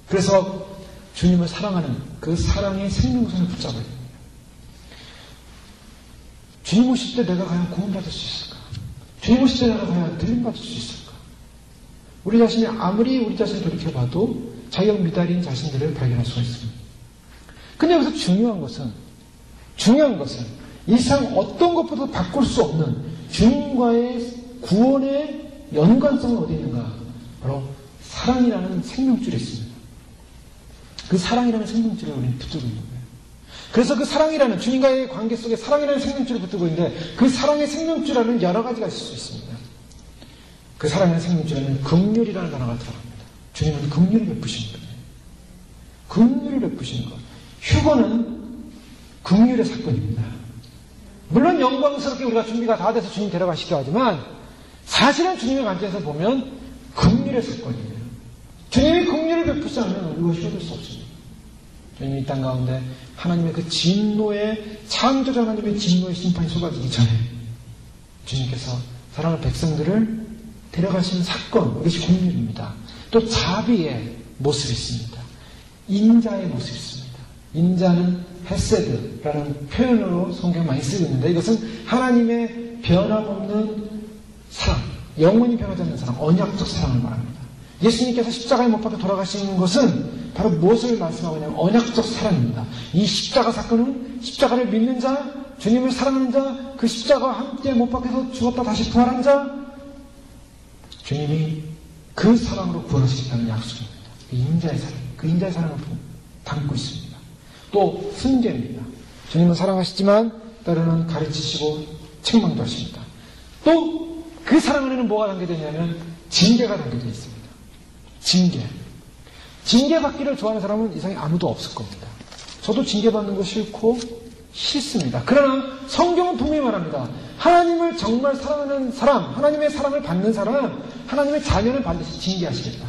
그래서 주님을 사랑하는 그 사랑의 생명선을 붙잡아야 됩니다. 주님 오실 때 내가 과연 구원받을 수 있을까? 주님 오실 때 내가 과연 들림받을 수 있을까? 우리 자신이 아무리 우리 자신을 돌이켜봐도 자격 미달인 자신들을 발견할 수가 있습니다. 근데 여기서 중요한 것은 이 세상 어떤 것보다 바꿀 수 없는 주님과의 구원의 연관성은 어디 있는가? 바로 사랑이라는 생명줄에 있습니다. 그 사랑이라는 생명줄에 우리는 붙들고 있는 거예요. 그래서 그 사랑이라는 주님과의 관계 속에 사랑이라는 생명줄을 붙들고 있는데 그 사랑의 생명줄에는 여러 가지가 있을 수 있습니다. 그 사랑의 생명줄에는 긍휼이라는 단어가 들어갑니다. 주님은 긍휼을 베푸시는 거예요. 긍휼을 베푸시는 것. 휴거는 긍휼의 사건입니다. 물론 영광스럽게 우리가 준비가 다 돼서 주님 데려가시기도 하지만 사실은 주님의 관점에서 보면 긍휼의 사건이에요. 주님이 긍휼을 베푸지 않으면 우리가 휴거될 수 없습니다. 주님이 이 땅 가운데 하나님의 그 진노의 창조자 하나님의 진노의 심판이 쏟아지기 전에 주님께서 사랑하는 백성들을 데려가시는 사건, 이것이 긍휼입니다. 또 자비의 모습이 있습니다. 인자의 모습이 있습니다. 인자는 헤세드라는 표현으로 성경 많이 쓰고 있는데 이것은 하나님의 변함없는 사랑, 영원히 변하지 않는 사랑, 언약적 사랑을 말합니다. 예수님께서 십자가에 못 박혀 돌아가시는 것은 바로 무엇을 말씀하고 있냐면 언약적 사랑입니다. 이 십자가 사건은 십자가를 믿는 자, 주님을 사랑하는 자, 그 십자가와 함께 못 박혀서 죽었다 다시 부활한 자, 주님이 그 사랑으로 구원하시겠다는 약속입니다. 그 인자의 사랑, 그 인자의 사랑을 담고 있습니다. 또 승계입니다. 주님은 사랑하시지만 때로는 가르치시고 책망도 하십니다. 또 그 사랑 안에는 뭐가 담겨져 있냐면 징계가 담겨져 있습니다. 징계받기를 좋아하는 사람은 이상에 아무도 없을 겁니다. 저도 징계받는 거 싫습니다. 그러나 성경은 분명히 말합니다. 하나님을 정말 사랑하는 사람, 하나님의 사랑을 받는 사람, 하나님의 자녀는 반드시 징계하시겠다.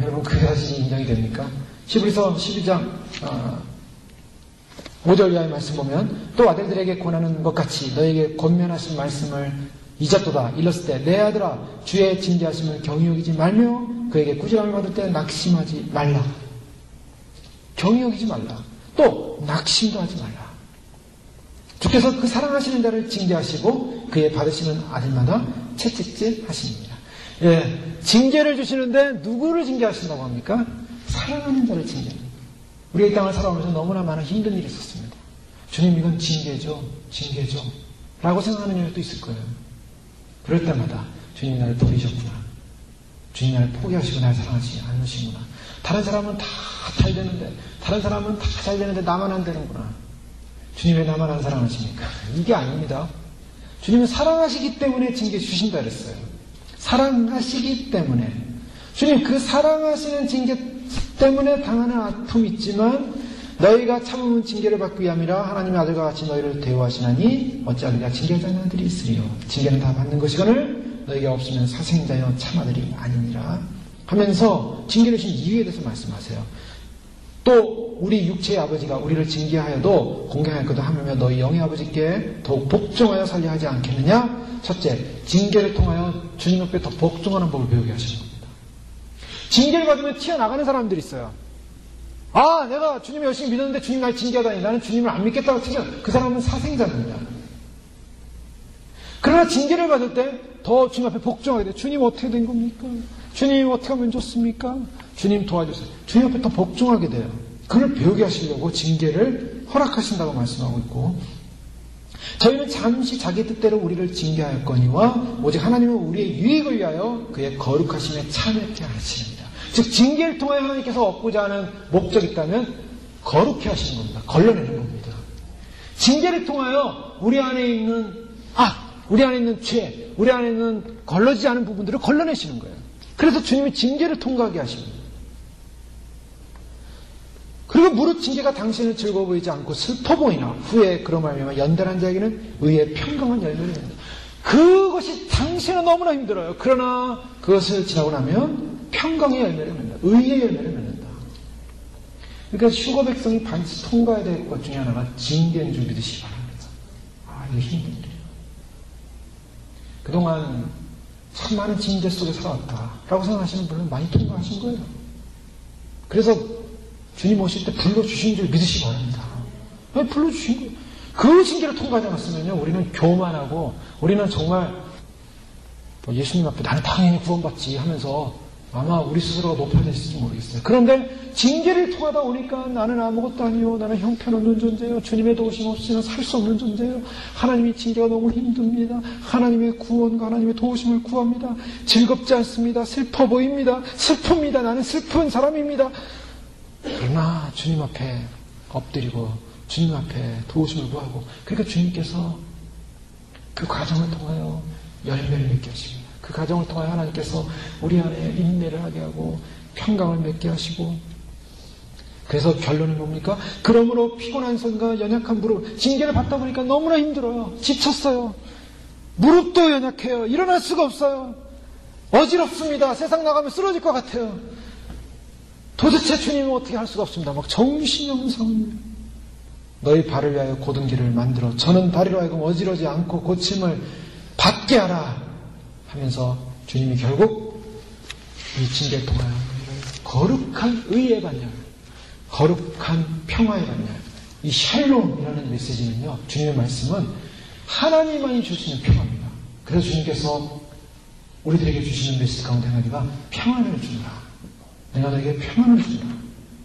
여러분 그 사실이 인정이 됩니까? 히브리서 12장 5절 이하의 말씀 보면 또 아들들에게 권하는 것 같이 너에게 권면하신 말씀을 잊었도다. 일렀을 때 내 아들아 주의 징계하심을 경히 여기지 말며 그에게 꾸지람을 받을 때 낙심하지 말라. 경히 여기지 말라. 또 낙심도 하지 말라. 주께서 그 사랑하시는 자를 징계하시고 그의 받으시는 아들마다 채찍질 하십니다. 예, 징계를 주시는데 누구를 징계하신다고 합니까? 사랑하는 자를 징계합니다. 우리 이 땅을 살아오면서 너무나 많은 힘든 일이 있었습니다. 주님 이건 징계죠 라고 생각하는 일도 있을 거예요. 그럴 때마다 주님이 나를 버리셨구나. 주님이 나를 포기하시고 나를 사랑하지 않으시구나. 다른 사람은 다 잘 되는데, 다른 사람은 다 잘 되는데 나만 안 되는구나. 주님 왜 나만 안 사랑하십니까? 이게 아닙니다. 주님은 사랑하시기 때문에 징계 주신다 그랬어요. 사랑하시기 때문에. 주님 그 사랑하시는 징계 때문에 당하는 아픔이 있지만 너희가 참으면 징계를 받기 위함이라 하나님의 아들과 같이 너희를 대우하시나니 어찌하리가 징계하지 않는 아들이 있으리요. 징계는 다 받는 것이거늘 너희가 없으면 사생자여 참아들이 아니니라 하면서 징계를 주신 이유에 대해서 말씀하세요. 또 우리 육체의 아버지가 우리를 징계하여도 공경할 것도 하며 너희 영의 아버지께 더욱 복종하여 살려 하지 않겠느냐? 첫째, 징계를 통하여 주님 앞에 더 복종하는 법을 배우게 하시는 겁니다. 징계를 받으면 튀어나가는 사람들이 있어요. 아, 내가 주님 열심히 믿었는데 주님 날 징계하다니 나는 주님을 안 믿겠다고 치면 그 사람은 사생자입니다. 그러나 징계를 받을 때 더 주님 앞에 복종하게 돼요. 주님 어떻게 된 겁니까? 주님 어떻게 하면 좋습니까? 주님 도와주세요. 주님 앞에 더 복종하게 돼요. 그걸 배우게 하시려고 징계를 허락하신다고 말씀하고 있고 저희는 잠시 자기 뜻대로 우리를 징계하였거니와 오직 하나님은 우리의 유익을 위하여 그의 거룩하심에 참여케 하시느니라. 즉 징계를 통하여 하나님께서 얻고자 하는 목적이 있다면 거룩해 하시는 겁니다. 걸러내는 겁니다. 징계를 통하여 우리 안에 있는 우리 안에 있는 죄, 우리 안에 있는 걸러지지 않은 부분들을 걸러내시는 거예요. 그래서 주님이 징계를 통과하게 하십니다. 그리고 무릇 징계가 당신을 즐거워 보이지 않고 슬퍼 보이나 후에 그로 말미암아 연단한 자에게는 의의 평강한 열매를 맺는다. 그것이 당신은 너무나 힘들어요. 그러나 그것을 지나고 나면 평강의 열매를 맺는다. 의의 열매를 맺는다. 그러니까 휴거 백성이 반드시 통과해야 될 것 중에 하나가 징계인 줄 믿으시기 바랍니다. 이게 힘든 일이에요. 그동안 참 많은 징계 속에 살아왔다라고 생각하시는 분은 많이 통과하신 거예요. 그래서 주님 오실 때 불러주신 줄 믿으시기 바랍니다. 왜 불러주신 거예요? 그 징계를 통과하지 않았으면요, 우리는 교만하고, 우리는 정말, 예수님 앞에 나는 당연히 구원받지 하면서 아마 우리 스스로가 높아졌을지 모르겠어요. 그런데 징계를 통하다 오니까 나는 아무것도 아니요. 나는 형편없는 존재요. 주님의 도우심 없이는 살 수 없는 존재요. 하나님의 징계가 너무 힘듭니다. 하나님의 구원과 하나님의 도우심을 구합니다. 즐겁지 않습니다. 슬퍼 보입니다. 슬픕니다. 나는 슬픈 사람입니다. 그러나 주님 앞에 엎드리고 주님 앞에 도우심을 구하고 그러니까 주님께서 그 과정을 통하여 열매를 맺게 하십니다. 그 과정을 통하여 하나님께서 우리 안에 인내를 하게 하고 평강을 맺게 하시고 그래서 결론은 뭡니까? 그러므로 피곤한 손과 연약한 무릎 징계를 받다 보니까 너무나 힘들어요. 지쳤어요. 무릎도 연약해요. 일어날 수가 없어요. 어지럽습니다. 세상 나가면 쓰러질 것 같아요. 도대체 주님은 어떻게 할 수가 없습니다. 막 정신이 없는 상황이에요. 너희 발을 위하여 곧은 길을 만들어 저는 다리로 하여금 어지러지 않고 고침을 받게 하라 하면서 주님이 결국 이 징계를 통하여 거룩한 의의 반열, 거룩한 평화의 반열, 이 샬롬이라는 메시지는요, 주님의 말씀은 하나님만이 줄 수 있는 평화입니다. 그래서 주님께서 우리들에게 주시는 메시지 가운데 하나가 평안을 주라. 내가 너에게 평안을 주라.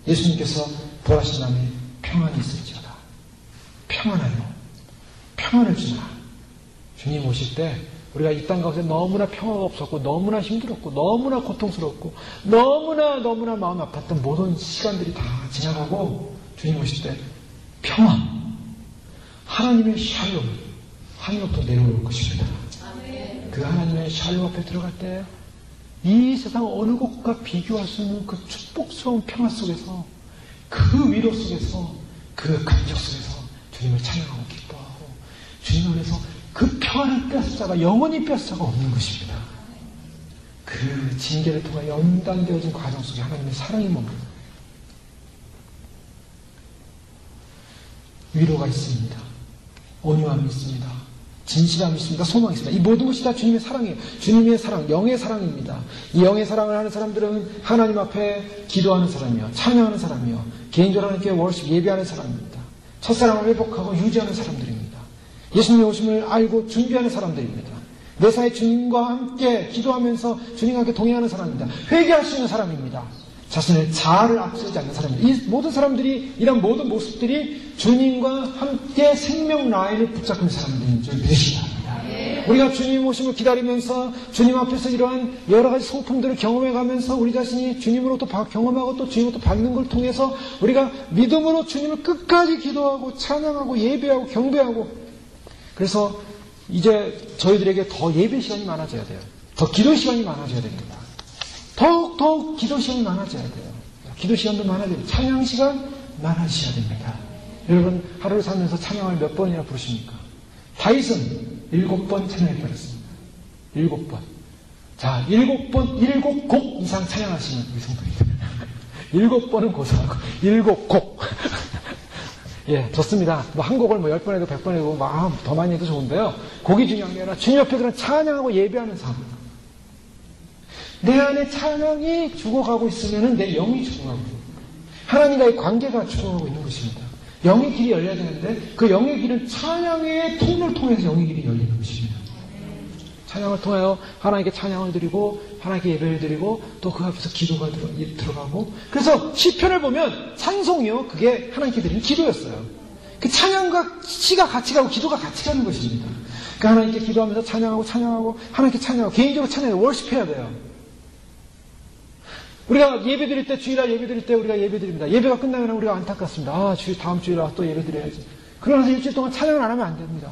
예수님께서 부활하신 다음에 평안이 있을지어다. 평안하여 평안을 주라. 주님 오실 때 우리가 이 땅 가운데 너무나 평화가 없었고 너무나 힘들었고 너무나 고통스럽고 너무나 마음 아팠던 모든 시간들이 다 지나가고 주님 오실 때 평화, 하나님의 샬롬, 하늘로부터 내려올 것입니다. 그 하나님의 샬롬 앞에 들어갈 때 이 세상 어느 곳과 비교할 수 없는 그 축복스러운 평화 속에서 그 위로 속에서 그 감격 속에서 주님을 찬양하고 기뻐하고 주님 안에서 그 평안을 뺏을 자가 영원히 뺏을 자가 없는 것입니다. 그 징계를 통해 연단되어진 과정 속에 하나님의 사랑이 머물러 위로가 있습니다. 온유함이 있습니다. 진실함이 있습니다. 소망이 있습니다. 이 모든 것이 다 주님의 사랑이에요. 주님의 사랑, 영의 사랑입니다. 이 영의 사랑을 하는 사람들은 하나님 앞에 기도하는 사람이요, 찬양하는 사람이요, 개인적으로 하나님께 월십 예배하는 사람입니다. 첫사랑을 회복하고 유지하는 사람들입니다. 예수님의 오심을 알고 준비하는 사람들입니다. 매사에 주님과 함께 기도하면서 주님과 함께 동행하는 사람입니다. 회개할 수 있는 사람입니다. 자신의 자아를 앞세우지 않는 사람입니다. 이 모든 사람들이, 이런 모든 모습들이 주님과 함께 생명 라인을 붙잡는 사람들인 줄 믿으시기 바랍니다. 우리가 주님 오심을 기다리면서 주님 앞에서 이러한 여러 가지 소품들을 경험해가면서 우리 자신이 주님으로부터 경험하고 또 주님으로부터 받는 걸 통해서 우리가 믿음으로 주님을 끝까지 기도하고 찬양하고 예배하고 경배하고, 그래서 이제 저희들에게 더 예배 시간이 많아져야 돼요. 더 기도 시간이 많아져야 됩니다. 더욱 기도 시간이 많아져야 돼요. 기도 시간도 많아져야 돼요. 찬양 시간 많아져야 됩니다. 여러분, 하루를 살면서 찬양을 몇 번이나 부르십니까? 다윗은 7번 찬양해버렸습니다. 7번. 자, 7번, 7곡 이상 찬양하시는 우리 성도입니다. 7번은 고사하고 7곡. 예, 좋습니다. 뭐 한 곡을 뭐 10번 해도 100번 해도 더 많이 해도 좋은데요. 곡이 중요한 게 아니라 주님 옆에 그런 찬양하고 예배하는 삶. 내 안에 찬양이 죽어가고 있으면 내 영이 죽어가고 있는 거예요. 하나님과의 관계가 죽어가고 있는 것입니다. 영의 길이 열려야 되는데 그 영의 길은 찬양의 통로를 통해서 영의 길이 열리는 것입니다. 찬양을 통하여 하나님께 찬양을 드리고 하나님께 예배를 드리고 또 그 앞에서 기도가 들어가고, 그래서 시편을 보면 찬송이요, 그게 하나님께 드리는 기도였어요. 그 찬양과 시가 같이 가고 기도가 같이 가는 것입니다. 그러니까 하나님께 기도하면서 찬양하고 하나님께 찬양하고 개인적으로 찬양해요. 월십해야 돼요. 우리가 예배 드릴 때, 주일날 예배 드릴 때 우리가 예배 드립니다. 예배가 끝나면 우리가 안타깝습니다. 다음 주일날 또 예배 드려야지. 그러면서 일주일 동안 찬양을 안 하면 안 됩니다.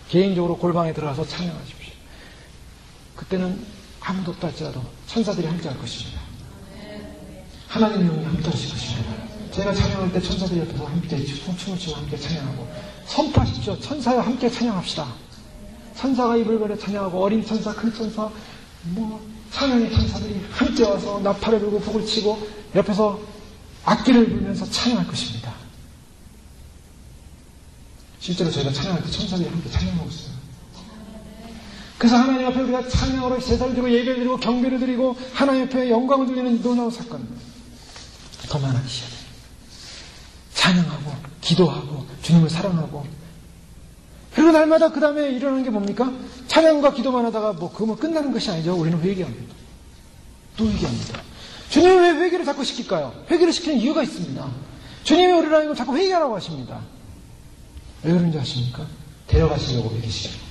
개인적으로 골방에 들어가서 찬양하십시오. 그때는 아무도 없다 할지라도 천사들이 함께 할 것입니다. 하나님의 영이 함께 하실 것입니다. 제가 찬양할 때 천사들이 옆에서 함께 춤을 추고 함께 찬양하고, 선포하십시오. 천사와 함께 찬양합시다. 천사가 입을 벌여 찬양하고, 어린 천사, 큰 천사, 찬양의 천사들이 함께 와서 나팔을 불고 북을 치고 옆에서 악기를 불면서 찬양할 것입니다. 실제로 저희가 찬양할 때 천사들이 함께 찬양하고 있어요. 그래서 하나님 앞에 우리가 찬양으로 제사를 드리고 예배를 드리고 경배를 드리고 하나님 앞에 영광을 돌리는 놀라운 사건 더 많아지셔야 돼요. 찬양하고 기도하고 주님을 사랑하고, 그리고 날마다 그 다음에 일어나는 게 뭡니까? 찬양과 기도만 하다가 그거만 끝나는 것이 아니죠. 우리는 회개합니다. 또 회개합니다. 주님이 왜 회개를 자꾸 시킬까요? 회개를 시키는 이유가 있습니다. 주님이 우리를 하는 걸 자꾸 회개하라고 하십니다. 왜 그런지 아십니까? 데려가시려고 회개시켜요.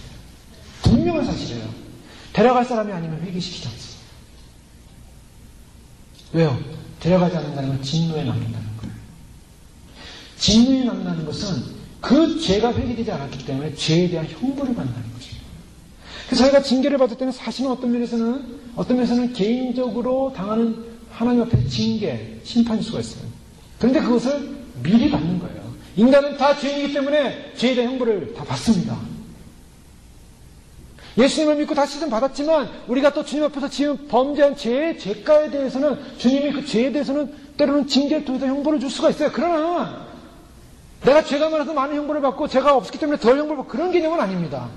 분명한 사실이에요. 데려갈 사람이 아니면 회개시키지 않습니다. 왜요? 데려가지 않는다는 건 진노에 남는다는 거예요. 진노에 남는다는 것은 그 죄가 회개되지 않았기 때문에 죄에 대한 형벌을 받는다는 것입니다. 그래서 저희가 징계를 받을 때는 사실은 어떤 면에서는 개인적으로 당하는 하나님 앞에 징계, 심판일 수가 있어요. 그런데 그것을 미리 받는 거예요. 인간은 다 죄인이기 때문에 죄에 대한 형벌을 다 받습니다. 예수님을 믿고 다시는 받았지만 우리가 또 주님 앞에서 지은 범죄한 죄가에 대해서는 주님이 그 죄에 대해서는 때로는 징계를 통해서 형벌을 줄 수가 있어요. 그러나 내가 죄가 많아서 많은 형벌을 받고 죄가 없기 때문에 덜 형벌을 받고 그런 개념은 아닙니다.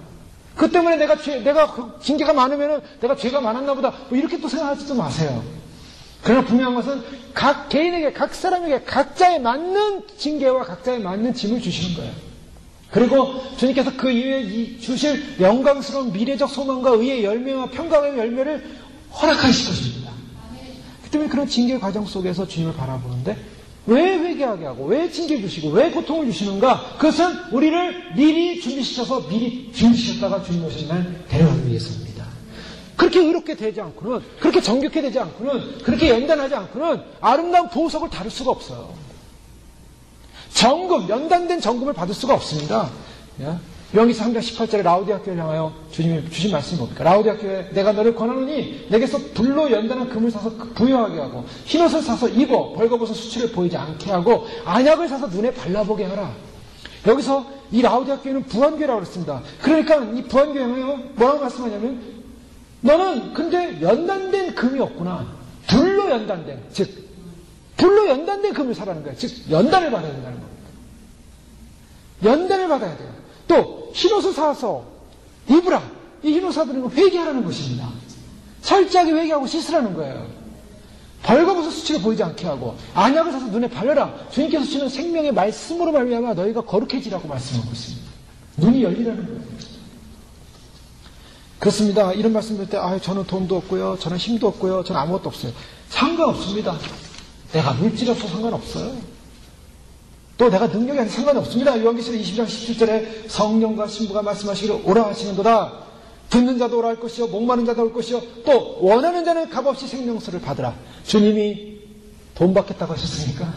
그 때문에 내가 징계가 많으면 내가 죄가 많았나 보다 이렇게 또 생각하지도 마세요. 그러나 분명한 것은 각 개인에게, 각 사람에게 각자에 맞는 징계와 각자에 맞는 짐을 주시는 거예요. 그리고 주님께서 그 이후에 주실 영광스러운 미래적 소망과 의의 열매와 평강의 열매를 허락하실 것입니다. 그 때문에 그런 징계 과정 속에서 주님을 바라보는데 왜 회개하게 하고 왜 징계 주시고 왜 고통을 주시는가? 그것은 우리를 미리 준비시켰다가 주님 오신 날 데려가기 위해서입니다. 그렇게 의롭게 되지 않고는, 그렇게 정결케 되지 않고는, 그렇게 연단하지 않고는 아름다운 보석을 다룰 수가 없어요. 연단된 정금을 받을 수가 없습니다. 요한계시서 3장 18절에 라우디아 교회를 향하여 주님이 주신 말씀이 뭡니까? 라우디아 교회, 내가 너를 권하노니 내게서 불로 연단한 금을 사서 부여하게 하고 흰옷을 사서 입어 벌거벗은 수치를 보이지 않게 하고 안약을 사서 눈에 발라보게 하라. 여기서 이 라우디아 교회는 부안교회라고 그랬습니다. 그러니까 이 부안교회는 뭐라고 말씀하냐면 너는 근데 연단된 금이 없구나. 불로 연단된, 즉 불로 연단된 금을 사라는 거예요. 즉 연단을 받아야 된다는 겁니다. 연단을 받아야 돼요. 또 흰옷을 사서 입으라. 이 흰옷 사드는 건 회개하라는 것입니다. 철저하게 회개하고 씻으라는 거예요. 벌거벗은 수치를 보이지 않게 하고 안약을 사서 눈에 바르라. 주님께서 주시는 생명의 말씀으로 말미암아 너희가 거룩해지라고 말씀하고 있습니다. 눈이 열리라는 거예요. 그렇습니다. 이런 말씀 드릴 때 저는 돈도 없고요. 저는 힘도 없고요. 저는 아무것도 없어요. 상관없습니다. 내가 물질 없어 상관없어요. 또 내가 능력이 아니라 상관없습니다. 요한계시록 20장 17절에 성령과 신부가 말씀하시기를 오라 하시는도다. 듣는 자도 오라 할 것이요 목마른 자도 올 것이요 또 원하는 자는 값없이 생명수를 받으라. 주님이 돈 받겠다고 하셨습니까?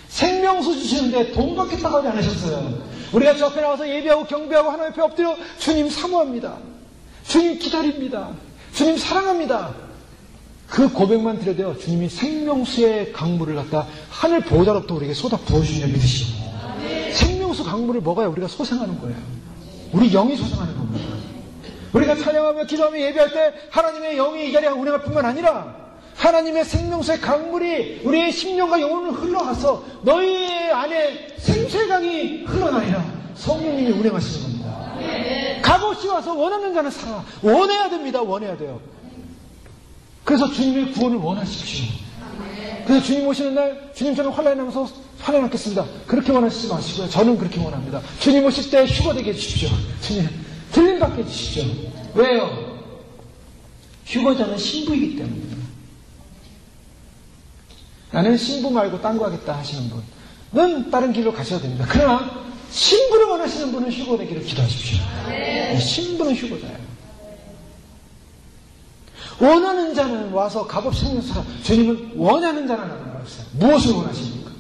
생명수 주시는데 돈 받겠다고 하지 않으셨어요. 우리가 저 앞에 나와서 예배하고 경배하고 하나님 옆에 엎드려 주님 사모합니다. 주님 기다립니다. 주님 사랑합니다. 그 고백만 드려도요, 주님이 생명수의 강물을 갖다 하늘 보호자로부터 우리에게 쏟아 부어주시냐 믿으시고, 생명수 강물을 먹어야 우리가 소생하는 거예요. 우리 영이 소생하는 겁니다. 우리가 찬양하며 기도하며 예배할 때 하나님의 영이 이 자리에 운행할 뿐만 아니라 하나님의 생명수의 강물이 우리의 심령과 영혼을 흘러가서 너희 안에 생수의 강이 흘러나니라 성령님이 운행하시는 겁니다. 값없이 와서 원하는 자는 살아. 원해야 됩니다. 원해야 돼요. 그래서 주님의 구원을 원하십시오. 그래서 주님 오시는 날 주님 저는 환난에 나가서 환난 받겠습니다. 그렇게 원하시지 마시고요. 저는 그렇게 원합니다. 주님 오실 때 휴거 되게 해주십시오. 주님 들림 받게 해주십시오. 왜요? 휴거자는 신부이기 때문입니다. 나는 신부 말고 딴 거 하겠다 하시는 분은 다른 길로 가셔야 됩니다. 그러나 신부를 원하시는 분은 휴거 되기를 기도하십시오. 신부는 휴거자예요. 원하는 자는 와서 값없이 생명수라. 주님은 원하는 자라는 걸 말했어요. 무엇을 원하십니까?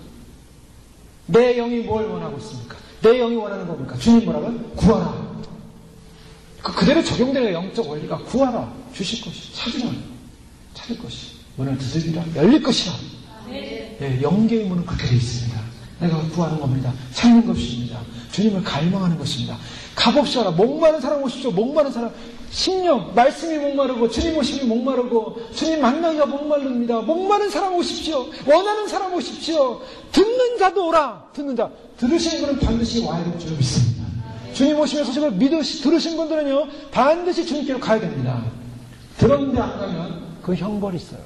내 영이 뭘 원하고 있습니까? 내 영이 원하는 겁니까? 주님 뭐라고요? 구하라. 그대로 적용되는 영적 원리가 구하라. 주실 것이. 찾으라. 찾을 것이. 문을 두드리라. 열릴 것이라. 예, 영계의 문은 그렇게 되어 있습니다. 내가 구하는 겁니다. 찾는 것입니다. 주님을 갈망하는 것입니다. 값없이 하라. 목마른 사람 오십시오. 목마른 사람. 심령, 말씀이 목마르고 주님 오심이 목마르고 주님 만나기가 목마릅니다. 목마른 사람 오십시오. 원하는 사람 오십시오. 듣는 자도 오라. 듣는 자. 들으신 분은 반드시 와야 될 줄 믿습니다. 주님 오시면 소식을 들으신 분들은요 반드시 주님께로 가야 됩니다. 들었는데 안 가면 그 형벌이 있어요.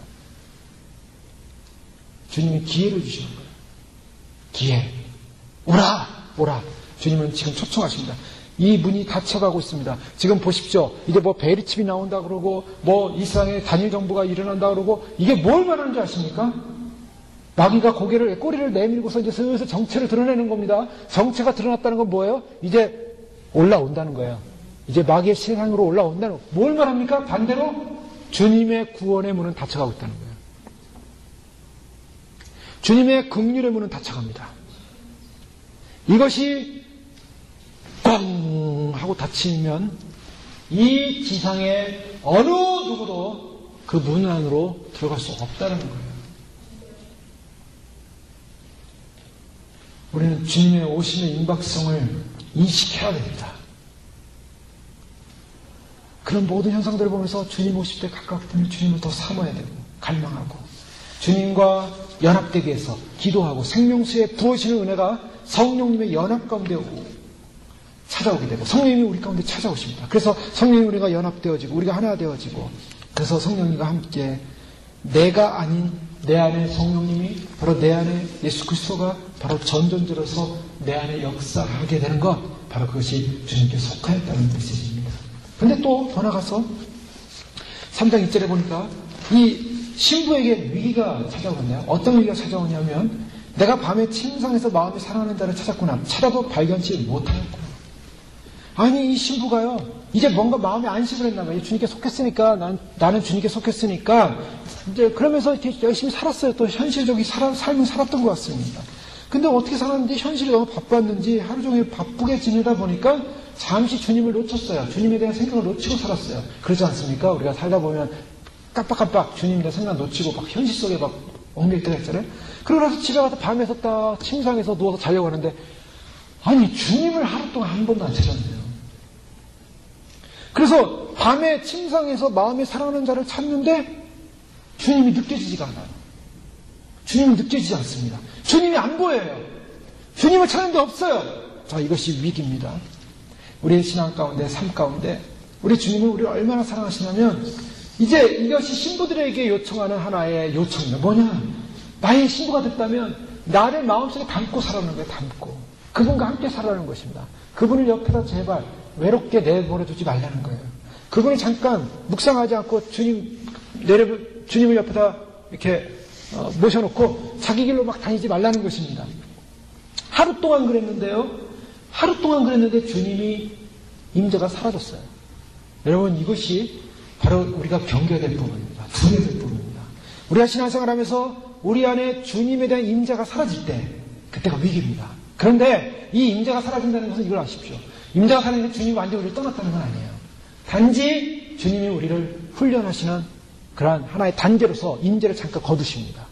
주님이 기회를 주시는 거예요. 기회. 오라! 오라! 주님은 지금 초청하십니다. 이 문이 닫혀가고 있습니다. 지금 보십시오. 이제 뭐 베리칩이 나온다 그러고 뭐 이 세상에 단일 정부가 일어난다 그러고 이게 뭘 말하는 줄 아십니까? 마귀가 꼬리를 내밀고서 이제 슬슬 정체를 드러내는 겁니다. 정체가 드러났다는 건 뭐예요? 이제 올라온다는 거예요. 이제 마귀의 세상으로 올라온다는 거. 뭘 말합니까? 반대로 주님의 구원의 문은 닫혀가고 있다는 거예요. 주님의 긍휼의 문은 닫혀갑니다. 이것이 꽝 하고 닫히면 이 지상의 어느 누구도 그 문 안으로 들어갈 수 없다는 거예요. 우리는 주님의 오심의 임박성을 인식해야 됩니다. 그런 모든 현상들을 보면서 주님 오실 때 가깝기 때문에 주님을 더 사모해야 되고 갈망하고 주님과 연합되기 위해서 기도하고 생명수에 부어지는 은혜가 성령님의 연합 가운데 찾아오게 되고 성령님이 우리 가운데 찾아오십니다. 그래서 성령님이 우리가 연합되어지고 우리가 하나 되어지고 그래서 성령님과 함께 내가 아닌 내 안에 성령님이 바로 내 안에 예수 그리스도가 바로 전전들어서 내 안에 역사하게 되는 것 바로 그것이 주님께 속하였다는 메시지입니다. 근데 또 더 나가서 3장 2절에 보니까 이 신부에게 위기가 찾아오는데요. 어떤 위기가 찾아오냐면 내가 밤에 침상에서 마음이 사랑하는 자를 찾았구나. 찾아도 발견치 못하였구나. 아니 이 신부가요. 이제 뭔가 마음에 안식을 했나 봐요. 주님께 속했으니까 나는 주님께 속했으니까 이제 그러면서 이렇게 열심히 살았어요. 또 현실적인 삶을 살았던 것 같습니다. 근데 어떻게 살았는지 현실이 너무 바빴는지 하루 종일 바쁘게 지내다 보니까 잠시 주님을 놓쳤어요. 주님에 대한 생각을 놓치고 살았어요. 그렇지 않습니까? 우리가 살다 보면 깜빡깜빡 주님에 대한 생각 놓치고 막 현실 속에 막 엉킬 때가 있잖아요. 그러고 나서 집에 가서 밤에서 딱 침상에서 누워서 자려고 하는데 아니 주님을 하루 동안 한 번도 안 찾았네요. 그래서 밤에 침상에서 마음에 사랑하는 자를 찾는데 주님이 느껴지지가 않아요. 주님이 느껴지지 않습니다. 주님이 안 보여요. 주님을 찾는데 없어요. 자, 이것이 위기입니다. 우리의 신앙 가운데, 삶 가운데 우리 주님은 우리를 얼마나 사랑하시냐면 이제 이것이 신부들에게 요청하는 하나의 요청이에요. 뭐냐? 나의 신부가 됐다면 나를 마음속에 담고 살아가는 거예요. 담고. 그분과 함께 살아가는 것입니다. 그분을 옆에다 제발 외롭게 내버려두지 말라는 거예요. 그분을 잠깐 묵상하지 않고 주님을 옆에다 이렇게 모셔놓고 자기 길로 막 다니지 말라는 것입니다. 하루 동안 그랬는데요. 하루 동안 그랬는데 주님이 임재가 사라졌어요. 여러분, 이것이 바로 우리가 경계해야 될 부분입니다. 두려야 될 부분입니다. 우리가 신앙생활하면서 우리 안에 주님에 대한 임재가 사라질 때, 그때가 위기입니다. 그런데 이 임재가 사라진다는 것은 이걸 아십시오. 임재가 사라지면 주님이 완전히 우리를 떠났다는 건 아니에요. 단지 주님이 우리를 훈련하시는 그러한 하나의 단계로서 임재를 잠깐 거두십니다.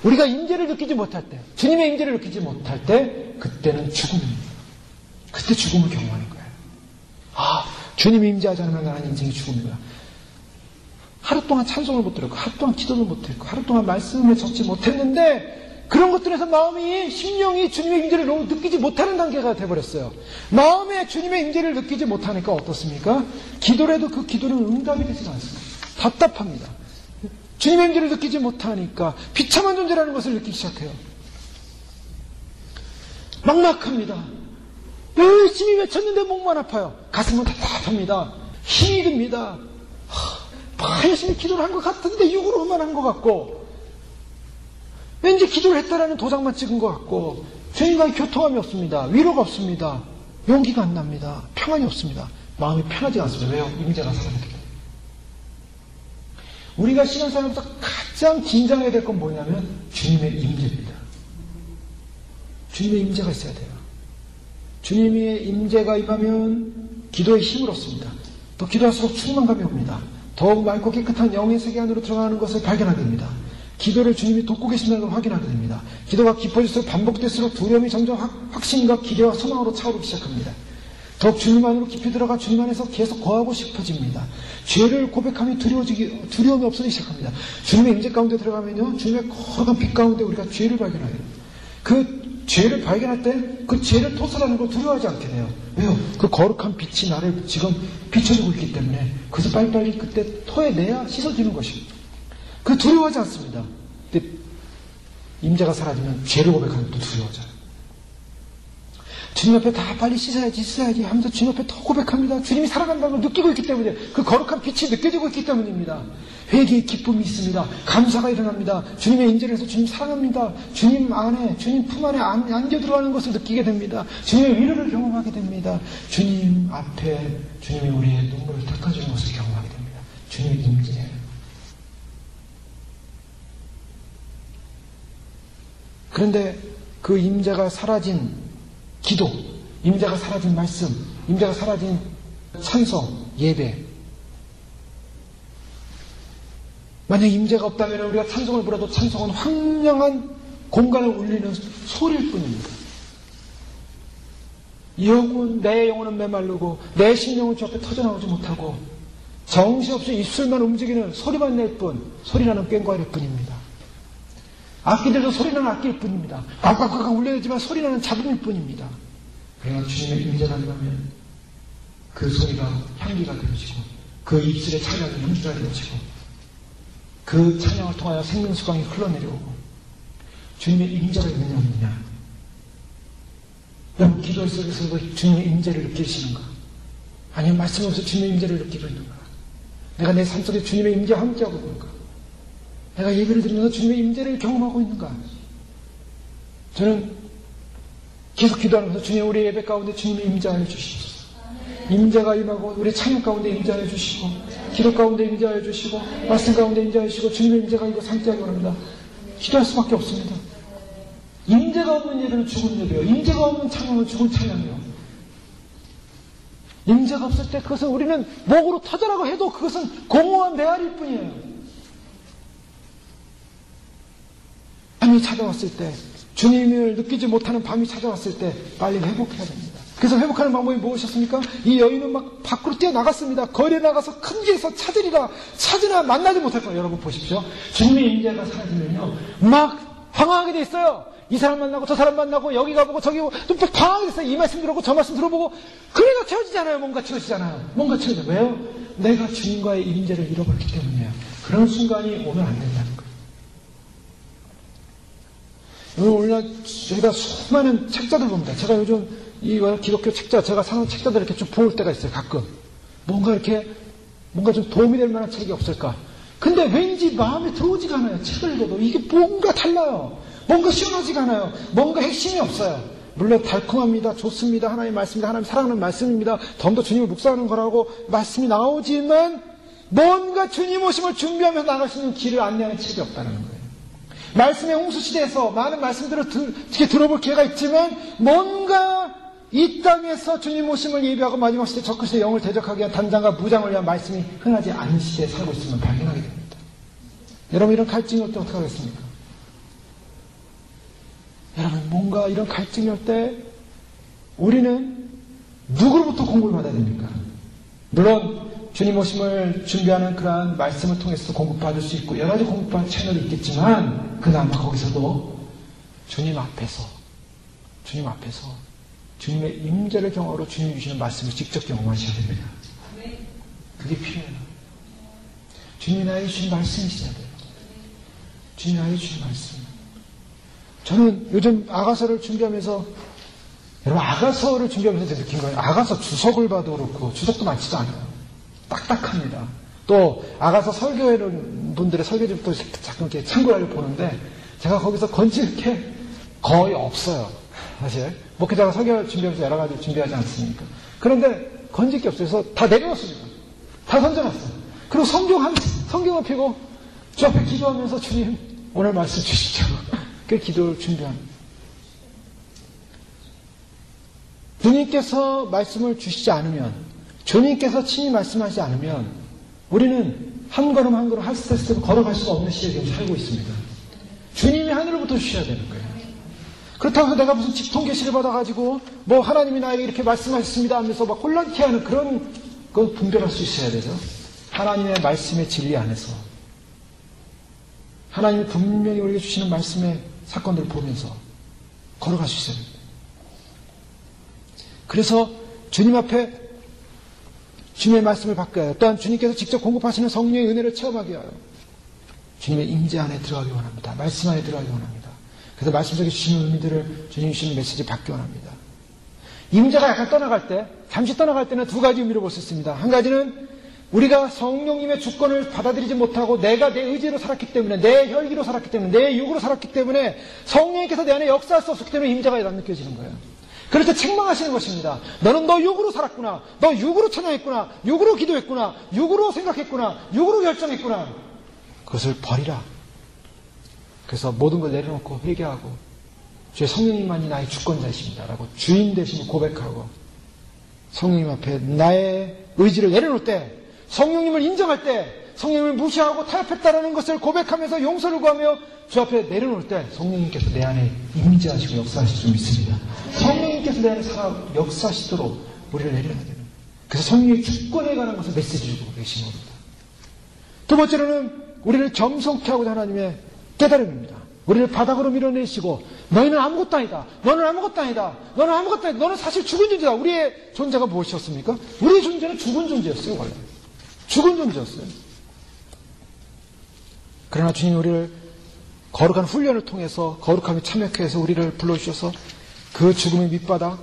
우리가 임재를 느끼지 못할 때, 주님의 임재를 느끼지 못할 때, 그때는 죽음입니다. 그때 죽음을 경험하는 거예요. 아, 주님이 임재하지 않으면 나는 인생이 죽음이구나. 하루 동안 찬송을 못 들었고, 하루 동안 기도를 못 했고, 하루 동안 말씀을 적지 못했는데, 그런 것들에서 마음이, 심령이 주님의 임재를 너무 느끼지 못하는 단계가 돼버렸어요. 마음에 주님의 임재를 느끼지 못하니까 어떻습니까? 기도를 해도 그 기도는 응답이 되지 않습니다. 답답합니다. 주님의 임재를 느끼지 못하니까 비참한 존재라는 것을 느끼기 시작해요. 막막합니다. 열심히 외쳤는데 목만 아파요. 가슴은 답답합니다. 힘이 듭니다. 열심히 기도를 한 것 같은데 육으로만 한 것 같고, 왠지 기도를 했다라는 도장만 찍은 것 같고, 주님과의 교통함이 없습니다. 위로가 없습니다. 용기가 안 납니다. 평안이 없습니다. 마음이 편하지 않습니다. 왜요? 임재가 사라졌기 때문에. 우리가 신앙생활에서 가장 긴장해야 될 건 뭐냐면 주님의 임재입니다. 주님의 임재가 있어야 돼요. 주님의 임재가 임하면 기도의 힘을 얻습니다. 또 기도할수록 충만감이 옵니다. 더욱 맑고 깨끗한 영의 세계 안으로 들어가는 것을 발견하게 됩니다. 기도를 주님이 돕고 계신다는 걸 확인하게 됩니다. 기도가 깊어질수록 반복될수록 두려움이 점점 확신과 기대와 소망으로 차오르기 시작합니다. 더욱 주님 안으로 깊이 들어가 주님 안에서 계속 거하고 싶어집니다. 죄를 고백하면 두려움이 없어지기 시작합니다. 주님의 임재 가운데 들어가면요, 주님의 거룩한 빛 가운데 우리가 죄를 발견하게 됩니다. 그 죄를 발견할 때 그 죄를 토설하는 걸 두려워하지 않게 돼요. 왜요? 그 거룩한 빛이 나를 지금 비춰주고 있기 때문에 그래서 빨리빨리 그때 토해내야 씻어지는 것입니다. 그 두려워하지 않습니다. 근데 임재가 사라지면 죄를 고백하면 또 두려워져요. 주님 앞에 다 빨리 씻어야지 하면서 주님 앞에 더 고백합니다. 주님이 살아간다는 걸 느끼고 있기 때문에, 그 거룩한 빛이 느껴지고 있기 때문입니다. 회개의 기쁨이 있습니다. 감사가 일어납니다. 주님의 임재를 해서 주님 사랑합니다. 주님 안에, 주님 품 안에 안겨 들어가는 것을 느끼게 됩니다. 주님의 위로를 경험하게 됩니다. 주님 앞에 주님이 우리의 눈물을 닦아주는 것을 경험하게 됩니다. 주님의 임재. 그런데 그 임재가 사라진 기도, 임재가 사라진 말씀, 임재가 사라진 찬송, 예배. 만약 임재가 없다면 우리가 찬송을 불러도 찬송은 황량한 공간을 울리는 소리일 뿐입니다. 내 영혼은 메말르고 내 심령은 주 앞에 터져나오지 못하고 정신없이 입술만 움직이는 소리만 낼 뿐, 소리나는 꽹과일 뿐입니다. 악기들도 소리나는 악기일 뿐입니다. 꽉꽉꽉 울려야지만 소리나는 잡음일 뿐입니다. 그러나 주님의 임재가 임하면 그 소리가 향기가 되어지고 그 입술의 찬양이 연주가 되어지고 그 찬양을 통하여 생명수강이 흘러내려오고 주님의 임재가 있느냐 없느냐. 여러분 기도 속에서도 주님의 임재를 느끼시는가? 아니면 말씀으로서 주님의 임재를 느끼고 있는가? 내가 내 삶 속에 주님의 임재와 함께하고 있는가? 내가 예배를 드리면서 주님의 임재를 경험하고 있는가? 저는 계속 기도하면서 주님 우리 예배 가운데 주님의 임재하여 주시옵소서. 임재가 임하고 우리 찬양 가운데 임재하여 주시고 기도 가운데 임재하여 주시고 말씀 가운데 임재하여 주시고 주님의 임재가 이거 상태하기 원합니다. 기도할 수밖에 없습니다. 임재가 없는 예배는 죽은 예배요. 임재가 없는 찬양은 죽은 찬양이요. 임재가 없을 때 그것은 우리는 목으로 터져라고 해도 그것은 공허한 메아리일 뿐이에요. 밤이 찾아왔을 때, 주님을 느끼지 못하는 밤이 찾아왔을 때 빨리 회복해야 됩니다. 그래서 회복하는 방법이 무엇이었습니까? 이 여인은 막 밖으로 뛰어나갔습니다. 거리에 나가서 큰 길에서 찾으나 만나지 못할 거예요. 여러분 보십시오. 주님의 임재가 사라지면요 막 방황하게 돼 있어요. 이 사람 만나고 저 사람 만나고 여기 가보고 저기 좀 방황하게 됐어요. 이 말씀 들어보고 저 말씀 들어보고 그래도 채워지잖아요. 뭔가 채워지잖아요. 뭔가 채워져. 왜요? 내가 주님과의 임재를 잃어버렸기 때문이에요. 그런 순간이 오면 안 된다는 거예요. 오늘날 저희가 수많은 책자들 봅니다. 제가 요즘 이 기독교 책자, 제가 사는 책자들 이렇게 좀 볼 때가 있어요. 가끔 뭔가 좀 도움이 될 만한 책이 없을까? 근데 왠지 마음에 들어오지가 않아요. 책을 읽어도 이게 뭔가 달라요. 뭔가 시원하지가 않아요. 뭔가 핵심이 없어요. 물론 달콤합니다. 좋습니다. 하나님의 말씀입니다. 하나님 사랑하는 말씀입니다. 덤더 주님을 묵상하는 거라고 말씀이 나오지만 뭔가 주님 오심을 준비하면서 나갈 수 있는 길을 안내하는 책이 없다는 거예요. 말씀의 홍수시대에서 많은 말씀들을 들어볼 기회가 있지만 뭔가 이 땅에서 주님 오심을 예비하고 마지막 시대 적그리스도의 영을 대적하기 위한 단장과 무장을 위한 말씀이 흔하지 않은 시대에 살고 있음을 발견하게 됩니다. 여러분 이런 갈증이 올 때 어떻게 하겠습니까? 여러분 뭔가 이런 갈증이 올 때 우리는 누구로부터 공급을 받아야 됩니까? 물론 주님 오심을 준비하는 그러한 말씀을 통해서도 공급받을 수 있고 여러 가지 공급받는 채널이 있겠지만 그나마 거기서도 주님 앞에서 주님의 임재를 경험으로 주님이 주시는 말씀을 직접 경험하셔야 됩니다. 그게 필요해요. 주님이 나에게 주신 말씀이 있어야 돼요. 주님이 나에게 주신 말씀. 저는 요즘 아가서를 준비하면서 여러분 아가서를 준비하면서 느낀 거예요. 아가서 주석을 봐도 그렇고 주석도 많지도 않아요. 딱딱합니다. 또 아가서 설교하는 분들의 설교집도 자꾸 이렇게 참고하려고 보는데 제가 거기서 건질 게 거의 없어요. 사실 목회자가 설교 준비하면서 여러 가지 준비하지 않습니까? 그런데 건질 게 없어요. 그래서 다 내려놨습니다. 다 던져놨어요. 그리고 성경을 펴고 주 앞에 기도하면서 주님 오늘 말씀 주시죠. 그 기도를 준비합니다. 주님께서 말씀을 주시지 않으면 주님께서 친히 말씀하지 않으면 우리는 한 걸음 한 걸음 한 스텝 스텝 걸어갈 수가 없는 시대에 지금 살고 있습니다. 주님이 하늘로부터 주셔야 되는 거예요. 그렇다고 해서 내가 무슨 직통 계시를 받아가지고 뭐 하나님이 나에게 이렇게 말씀하셨습니다 하면서 막 혼란케 하는 그런 건 분별할 수 있어야 되죠. 하나님의 말씀의 진리 안에서 하나님이 분명히 우리에게 주시는 말씀의 사건들을 보면서 걸어갈 수 있어야 됩니다. 그래서 주님 앞에 주님의 말씀을 받게 하여 또한 주님께서 직접 공급하시는 성령의 은혜를 체험하게 하여 주님의 임재 안에 들어가기 원합니다. 말씀 안에 들어가기 원합니다. 그래서 말씀 속에 주시는 의미들을 주님 주시는 메시지 받기 원합니다. 임재가 약간 떠나갈 때, 잠시 떠나갈 때는 두 가지 의미로 볼 수 있습니다. 한 가지는 우리가 성령님의 주권을 받아들이지 못하고 내가 내 의지로 살았기 때문에, 내 혈기로 살았기 때문에, 내 육으로 살았기 때문에 성령님께서 내 안에 역사할 수 없었기 때문에 임재가 안 느껴지는 거예요. 그럴 때 책망하시는 것입니다. 너는 너 육으로 살았구나. 너 육으로 찬양했구나. 육으로 기도했구나. 육으로 생각했구나. 육으로 결정했구나. 그것을 버리라. 그래서 모든 걸 내려놓고 회개하고 주의 성령님만이 나의 주권자이십니다 라고 주인 되심을 고백하고 성령님 앞에 나의 의지를 내려놓을 때, 성령님을 인정할 때, 성령님을 무시하고 타협했다라는 것을 고백하면서 용서를 구하며 주 앞에 내려놓을 때 성령님께서 내 안에 임재하시고 역사하실 줄 믿습니다. 성령님께서 내 안에 역사하시도록 우리를 내려놔야 되는 거예요. 그래서 성령의 주권에 관한 것을 메시지 주고 계신 겁니다. 두 번째로는 우리를 겸손케 하고자 하나님의 깨달음입니다. 우리를 바닥으로 밀어내시고 너희는 아무것도 아니다. 너는 아무것도 아니다. 너는 아무것도 아니다. 너는 사실 죽은 존재다. 우리의 존재가 무엇이었습니까? 우리의 존재는 죽은 존재였어요. 원래 죽은 존재였어요. 그러나 주님이 우리를 거룩한 훈련을 통해서 거룩함에 참여케 해서 우리를 불러주셔서 그 죽음의 밑바닥,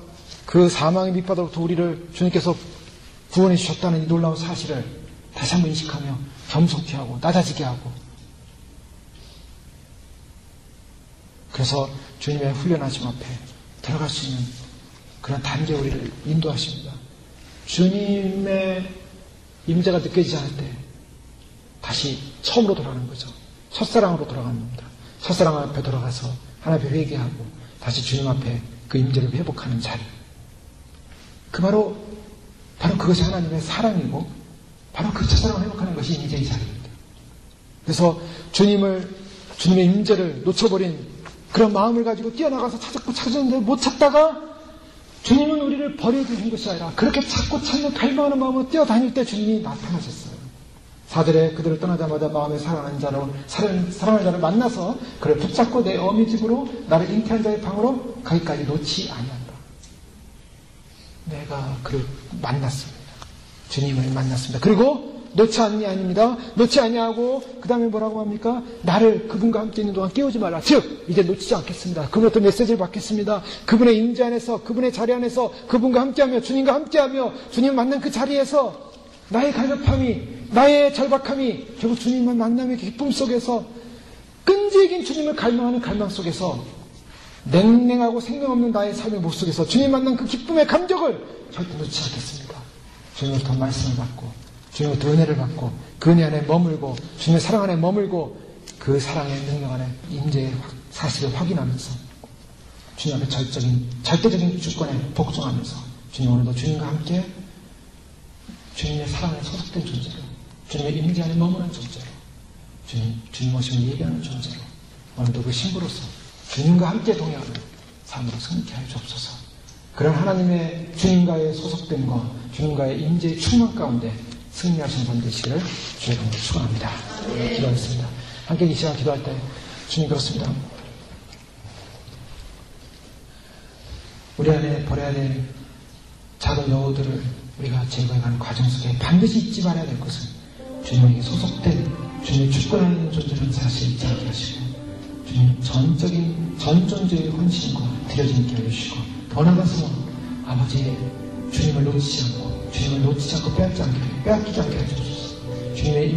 그 사망의 밑바닥으로부터 우리를 주님께서 구원해 주셨다는 이 놀라운 사실을 다시 한번 인식하며 겸손케 하고 낮아지게 하고, 그래서 주님의 훈련하심 앞에 들어갈 수 있는 그런 단계에 우리를 인도하십니다. 주님의 임재가 느껴지지 않을 때 다시 처음으로 돌아가는 거죠. 첫사랑으로 돌아가는 겁니다. 첫사랑 앞에 돌아가서 하나님 앞에 회개하고 다시 주님 앞에 그 임재를 회복하는 자리. 바로 그것이 하나님의 사랑이고 바로 그 첫사랑을 회복하는 것이 임재의 자리입니다. 그래서 주님의 임재를 놓쳐버린 그런 마음을 가지고 뛰어나가서 찾았는데 못 찾다가 주님은 우리를 버려주신 것이 아니라 그렇게 찾고 찾는 갈망하는 마음으로 뛰어다닐 때 주님이 나타나셨어요. 4절에 그들을 떠나자마자 마음에 사랑하는 자를 만나서 그를 붙잡고 내 어미 집으로 나를 잉태한 자의 방으로 가기까지 놓지 아니한다. 내가 그를 만났습니다. 주님을 만났습니다. 그리고 놓지 않니 아닙니다. 놓지 아니하고 그 다음에 뭐라고 합니까? 나를 그분과 함께 있는 동안 깨우지 말라. 즉 이제 놓치지 않겠습니다. 그분부터 메시지를 받겠습니다. 그분의 임재 안에서, 그분의 자리 안에서 그분과 함께하며 주님과 함께하며 주님 만난 그 자리에서 나의 갈급함이, 나의 절박함이 결국 주님만 만남의 기쁨 속에서 끈질긴 주님을 갈망하는 갈망 속에서 냉랭하고 생명 없는 나의 삶의 모습 속에서 주님 만난 그 기쁨의 감격을 절대 놓지 않겠습니다. 주님으로부터 말씀을 받고 주님으로부터 은혜를 받고 그 은혜 안에 머물고 주님의 사랑 안에 머물고 그 사랑의 능력 안에 임재의 사실을 확인하면서 주님 앞에 절대적인 주권에 복종하면서 주님 오늘도 주님과 함께 주님의 사랑에 소속된 존재로 주님의 임재 안에 머무는 존재로 주님 오심을 예배하는 존재로 오늘도 그 신부로서 주님과 함께 동행하는 삶으로 승리케 하여 주옵소서. 그런 하나님의 주님과의 소속됨과 주님과의 임재의 충만 가운데 승리하신 삶 되시기를 주의 이름으로 축원합니다. 기도하겠습니다. 함께 이 시간 기도할 때 주님 그렇습니다. 우리 안에 버려야 될 작은 여우들을 우리가 제거해가는 과정 속에 반드시 잊지 말아야 될 것은 주님에게 소속된 주님의 주권 안에 있는 존재라는 사실을 잊지 않게 하시고 주님 전적인 전존재의 헌신과 드려짐 있게 해주시고 더 나아가서 아버지의 주님을 놓치지 않고 빼앗기지 않게 해주옵소서. 주님의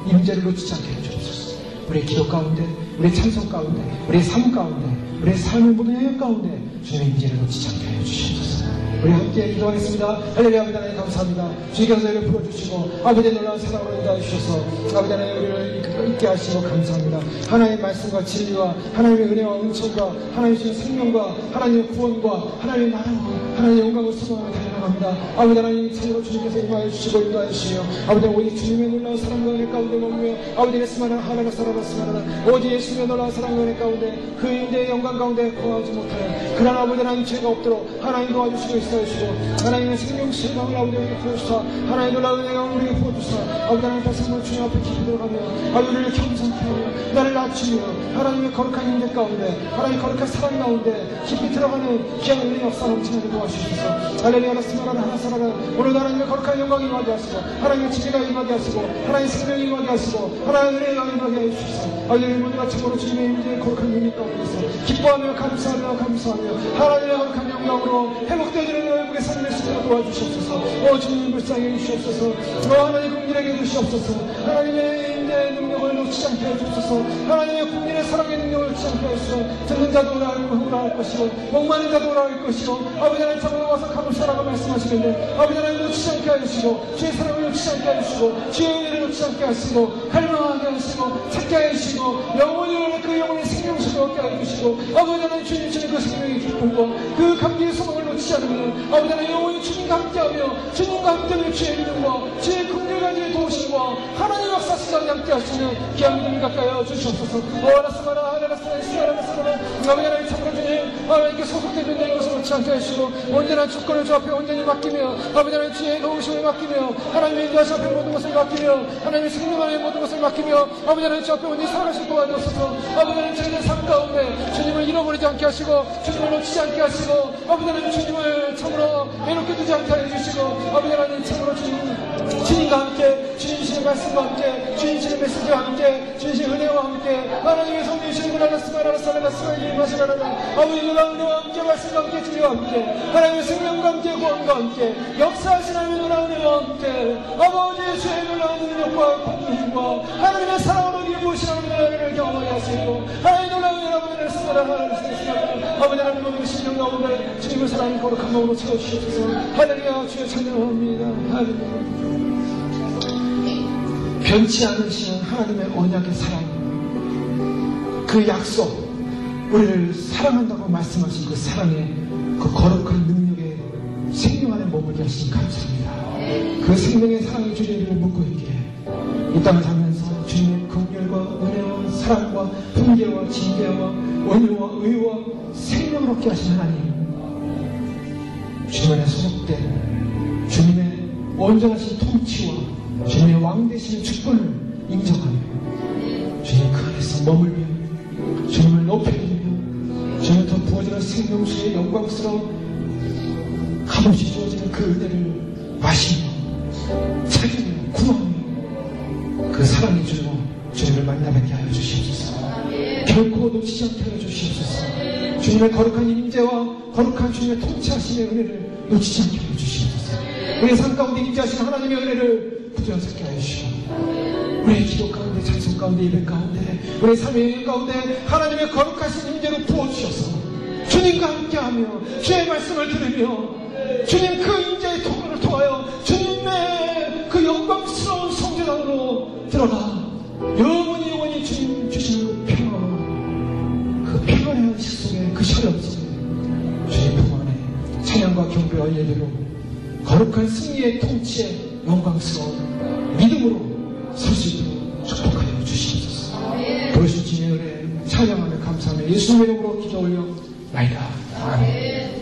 임재를 놓치지 않게 해주옵소서. 우리의 기도 가운데 우리의 찬송 가운데 우리의 삶 가운데 우리의 삶의 모든 영역 가운데 주님의 임재를 놓치지 않게 해주시옵소서. 우리 함께 기도하겠습니다. 할렐루야. 아버지 하나님 감사합니다. 주님께서 저희를 풀어주시고 아버지의 놀라운 사랑으로 인도해 주셔서 아버지 하나님 우리를 있게 하시고 감사합니다. 하나님의 말씀과 진리와 하나님의 은혜와 은총과 하나님의 주신 생명과 하나님의 구원과 하나님의 나라와 하나님의 영광을 소망하며 달려나갑니다. 아버지 하나님 참으로 주님께서 임하여 주시고 인도하여 주시며 아버지 오직 주님의 놀라운 사랑과 은혜 가운데 머무며 아버지 예수만은 하나가 살아났으면 오직 예수님의 놀라운 사랑과 은혜 가운데 그 임재의 영광 가운데 거하지 못하는 그런 아버지 하나님 죄가 없도록 하나님 도와주시고 있어주시고 하나님의 생명수의 강을 아버지에게 부어주사 하나님의 놀라운 은혜가 우리에게 부어주사 아버지 하나님 다시 한번 주님 앞에 깊이 들어가며 아버지를 겸손케 하며 나를 낮추며 하나님의 거룩한 임재 가운데 하나님의 거룩한 사랑 가운데 깊이 들어가는 귀한 은혜의 역사 넘치게 도와주셔서 할렐루야. 하나 살아라. 오늘도 하나님의 거룩한 영광이 임하게 하시고 하나님의 지혜가 임하게 하시고 하나님의 생명이 임하게 하시고 하나님의 은혜가 임하게 해주셔서 아버지 모두가 참으로 주님의 임재의 거룩한 은혜 가운데서 기뻐하며 감사하며 하나님의 거룩한 영광으로 회복되어지는 얼굴의 삶을 쓰도록 도와주시옵소서. 주님 불쌍히 해주시옵소서. 하나님 국민에게 주시옵소서. 하나님의 임재의 능력을 놓치지 않게 해주옵소서. 하나님의 국민의 사랑의 능력을 놓치지 않게 해주옵소서. 듣는 자도 오라할 것이고 목마른 자도 오라할 것이고 아버지 하나님 참으로 와서 감사라고 말씀하시는데 아버지 하나님 놓치지 않게 해주시고 주의 사랑을 놓치지 않게 해주시고 주의 은혜를 놓치지 않게 하시고 갈망하게 하시고 찾게 해주시고 영원히 그 영혼의 생명수를 얻게 해주시고 아버지 하나님 주님 주님 그 생명의 기쁨과 그 감기의 소망을 놓치지 않으면 아버지 하나님 영원히 주님과 함께하며 주님과 함께하며 주의 믿음과 주의 긍휼과 주의 도우심과 하나님의 역사시간 함께 하시는 귀한 믿음을 가까이 하여 주시옵소서. 알았으마라 아버지 하나님 참으로 주님 하나님께 소속된 존재인 것을 놓지 않게 하시고 온전한 주권을 주 앞에 온전히 맡기며 아버지 하나님 주의 도우심을 맡기며 하나님의 인도하신 앞에 모든 것을 맡기며 하나님의 생명 안에 모든 것을 맡기며 아버지 하나님 주 앞에 온전히 살아가실 도와주옵소서. 아버지 하나님 저희의 삶 가운데 주님을 잃어버리지 않게 하시고 주님을 놓치지 않게 하시고 아버지 하나님 주님을 참으로 외롭게 두지 않게 해주시고 아버지 하나님 참으로 주님과 함께 주님의 말씀과 함께 주님의 메시지와 함께 주님의 은혜와 함께 하나님의 성령이신 분 알았으마 일마시라는 아버지 놀라운 은혜와 함께 말씀과 함께 주님과 함께 하나님의 생명과 함께 구원과 함께 역사하신 하나님의 놀라운 은혜와 함께 아버지의 주의 놀라운 능력과 공의와 하나님의 사랑으로 이루어진 하나님의 은혜를 경험하게 하시고 하나님의 놀라운 은혜를 쓰라 아버지 하나님 모든 신령 가운데 주님의 사랑이 거룩한 마음으로 채워주시옵소서. 할렐루야. 주의 찬양합니다. 할렐루야. 변치 않으시는 하나님의 언약의 사랑 그 약속 우리를 사랑한다고 말씀하신 그 사랑의 그 거룩한 능력의 생명 안에 머물게 하시니 감사합니다. 그 생명의 사랑의 주제를 묻고 있기에 이 땅을 살면서 주님의 긍휼과 은혜와 사랑과 훈계와 징계와 온유와 의와 생명을 얻게 하신 하나님 주님 안에 소속된 주님의 온전하신 통치와 주님의 왕되시는 주권을 인정하며 주님 그 안에서 머물며 주님을 높여드리며 주님 더 부어지는 생명수의 영광스러운 값없이 주어지는 그 은혜를 마시며 찾으며 구하며 그 사랑의 주로 주님을 만나뵙게 하여 주시옵소서. 결코 놓치지 않게 하여 주시옵소서. 주님의 거룩한 임재와 거룩한 주님의 통치하심의 은혜를 놓치지 않게 하여 주시옵소서. 우리의 삶 가운데 임재하신 하나님의 은혜를 부정스럽게 하여 주시옵소서. 우리의 기도 가운데 찬송 가운데 예배 가운데 우리의 삶의 여행 가운데 하나님의 거룩하신 임재로 부어주셔서 주님과 함께하며 주의 말씀을 들으며 주님 그 인자의 통로를 통하여 주님의 그 영광스러운 성전으로 들어가 영원히 주님 주시는 그 평안, 그 평안의 안식 속에, 그 혈연 속에 주님 품 안에 찬양과 경배와 예배로 거룩한 승리의 통치에 영광스러운 믿음으로 설 수 있도록 축복하여 주시옵소서. 그러신 주님의 은혜 찬양하며 감사하며 예수님의 이름으로 기도 올려 나이다. 아멘.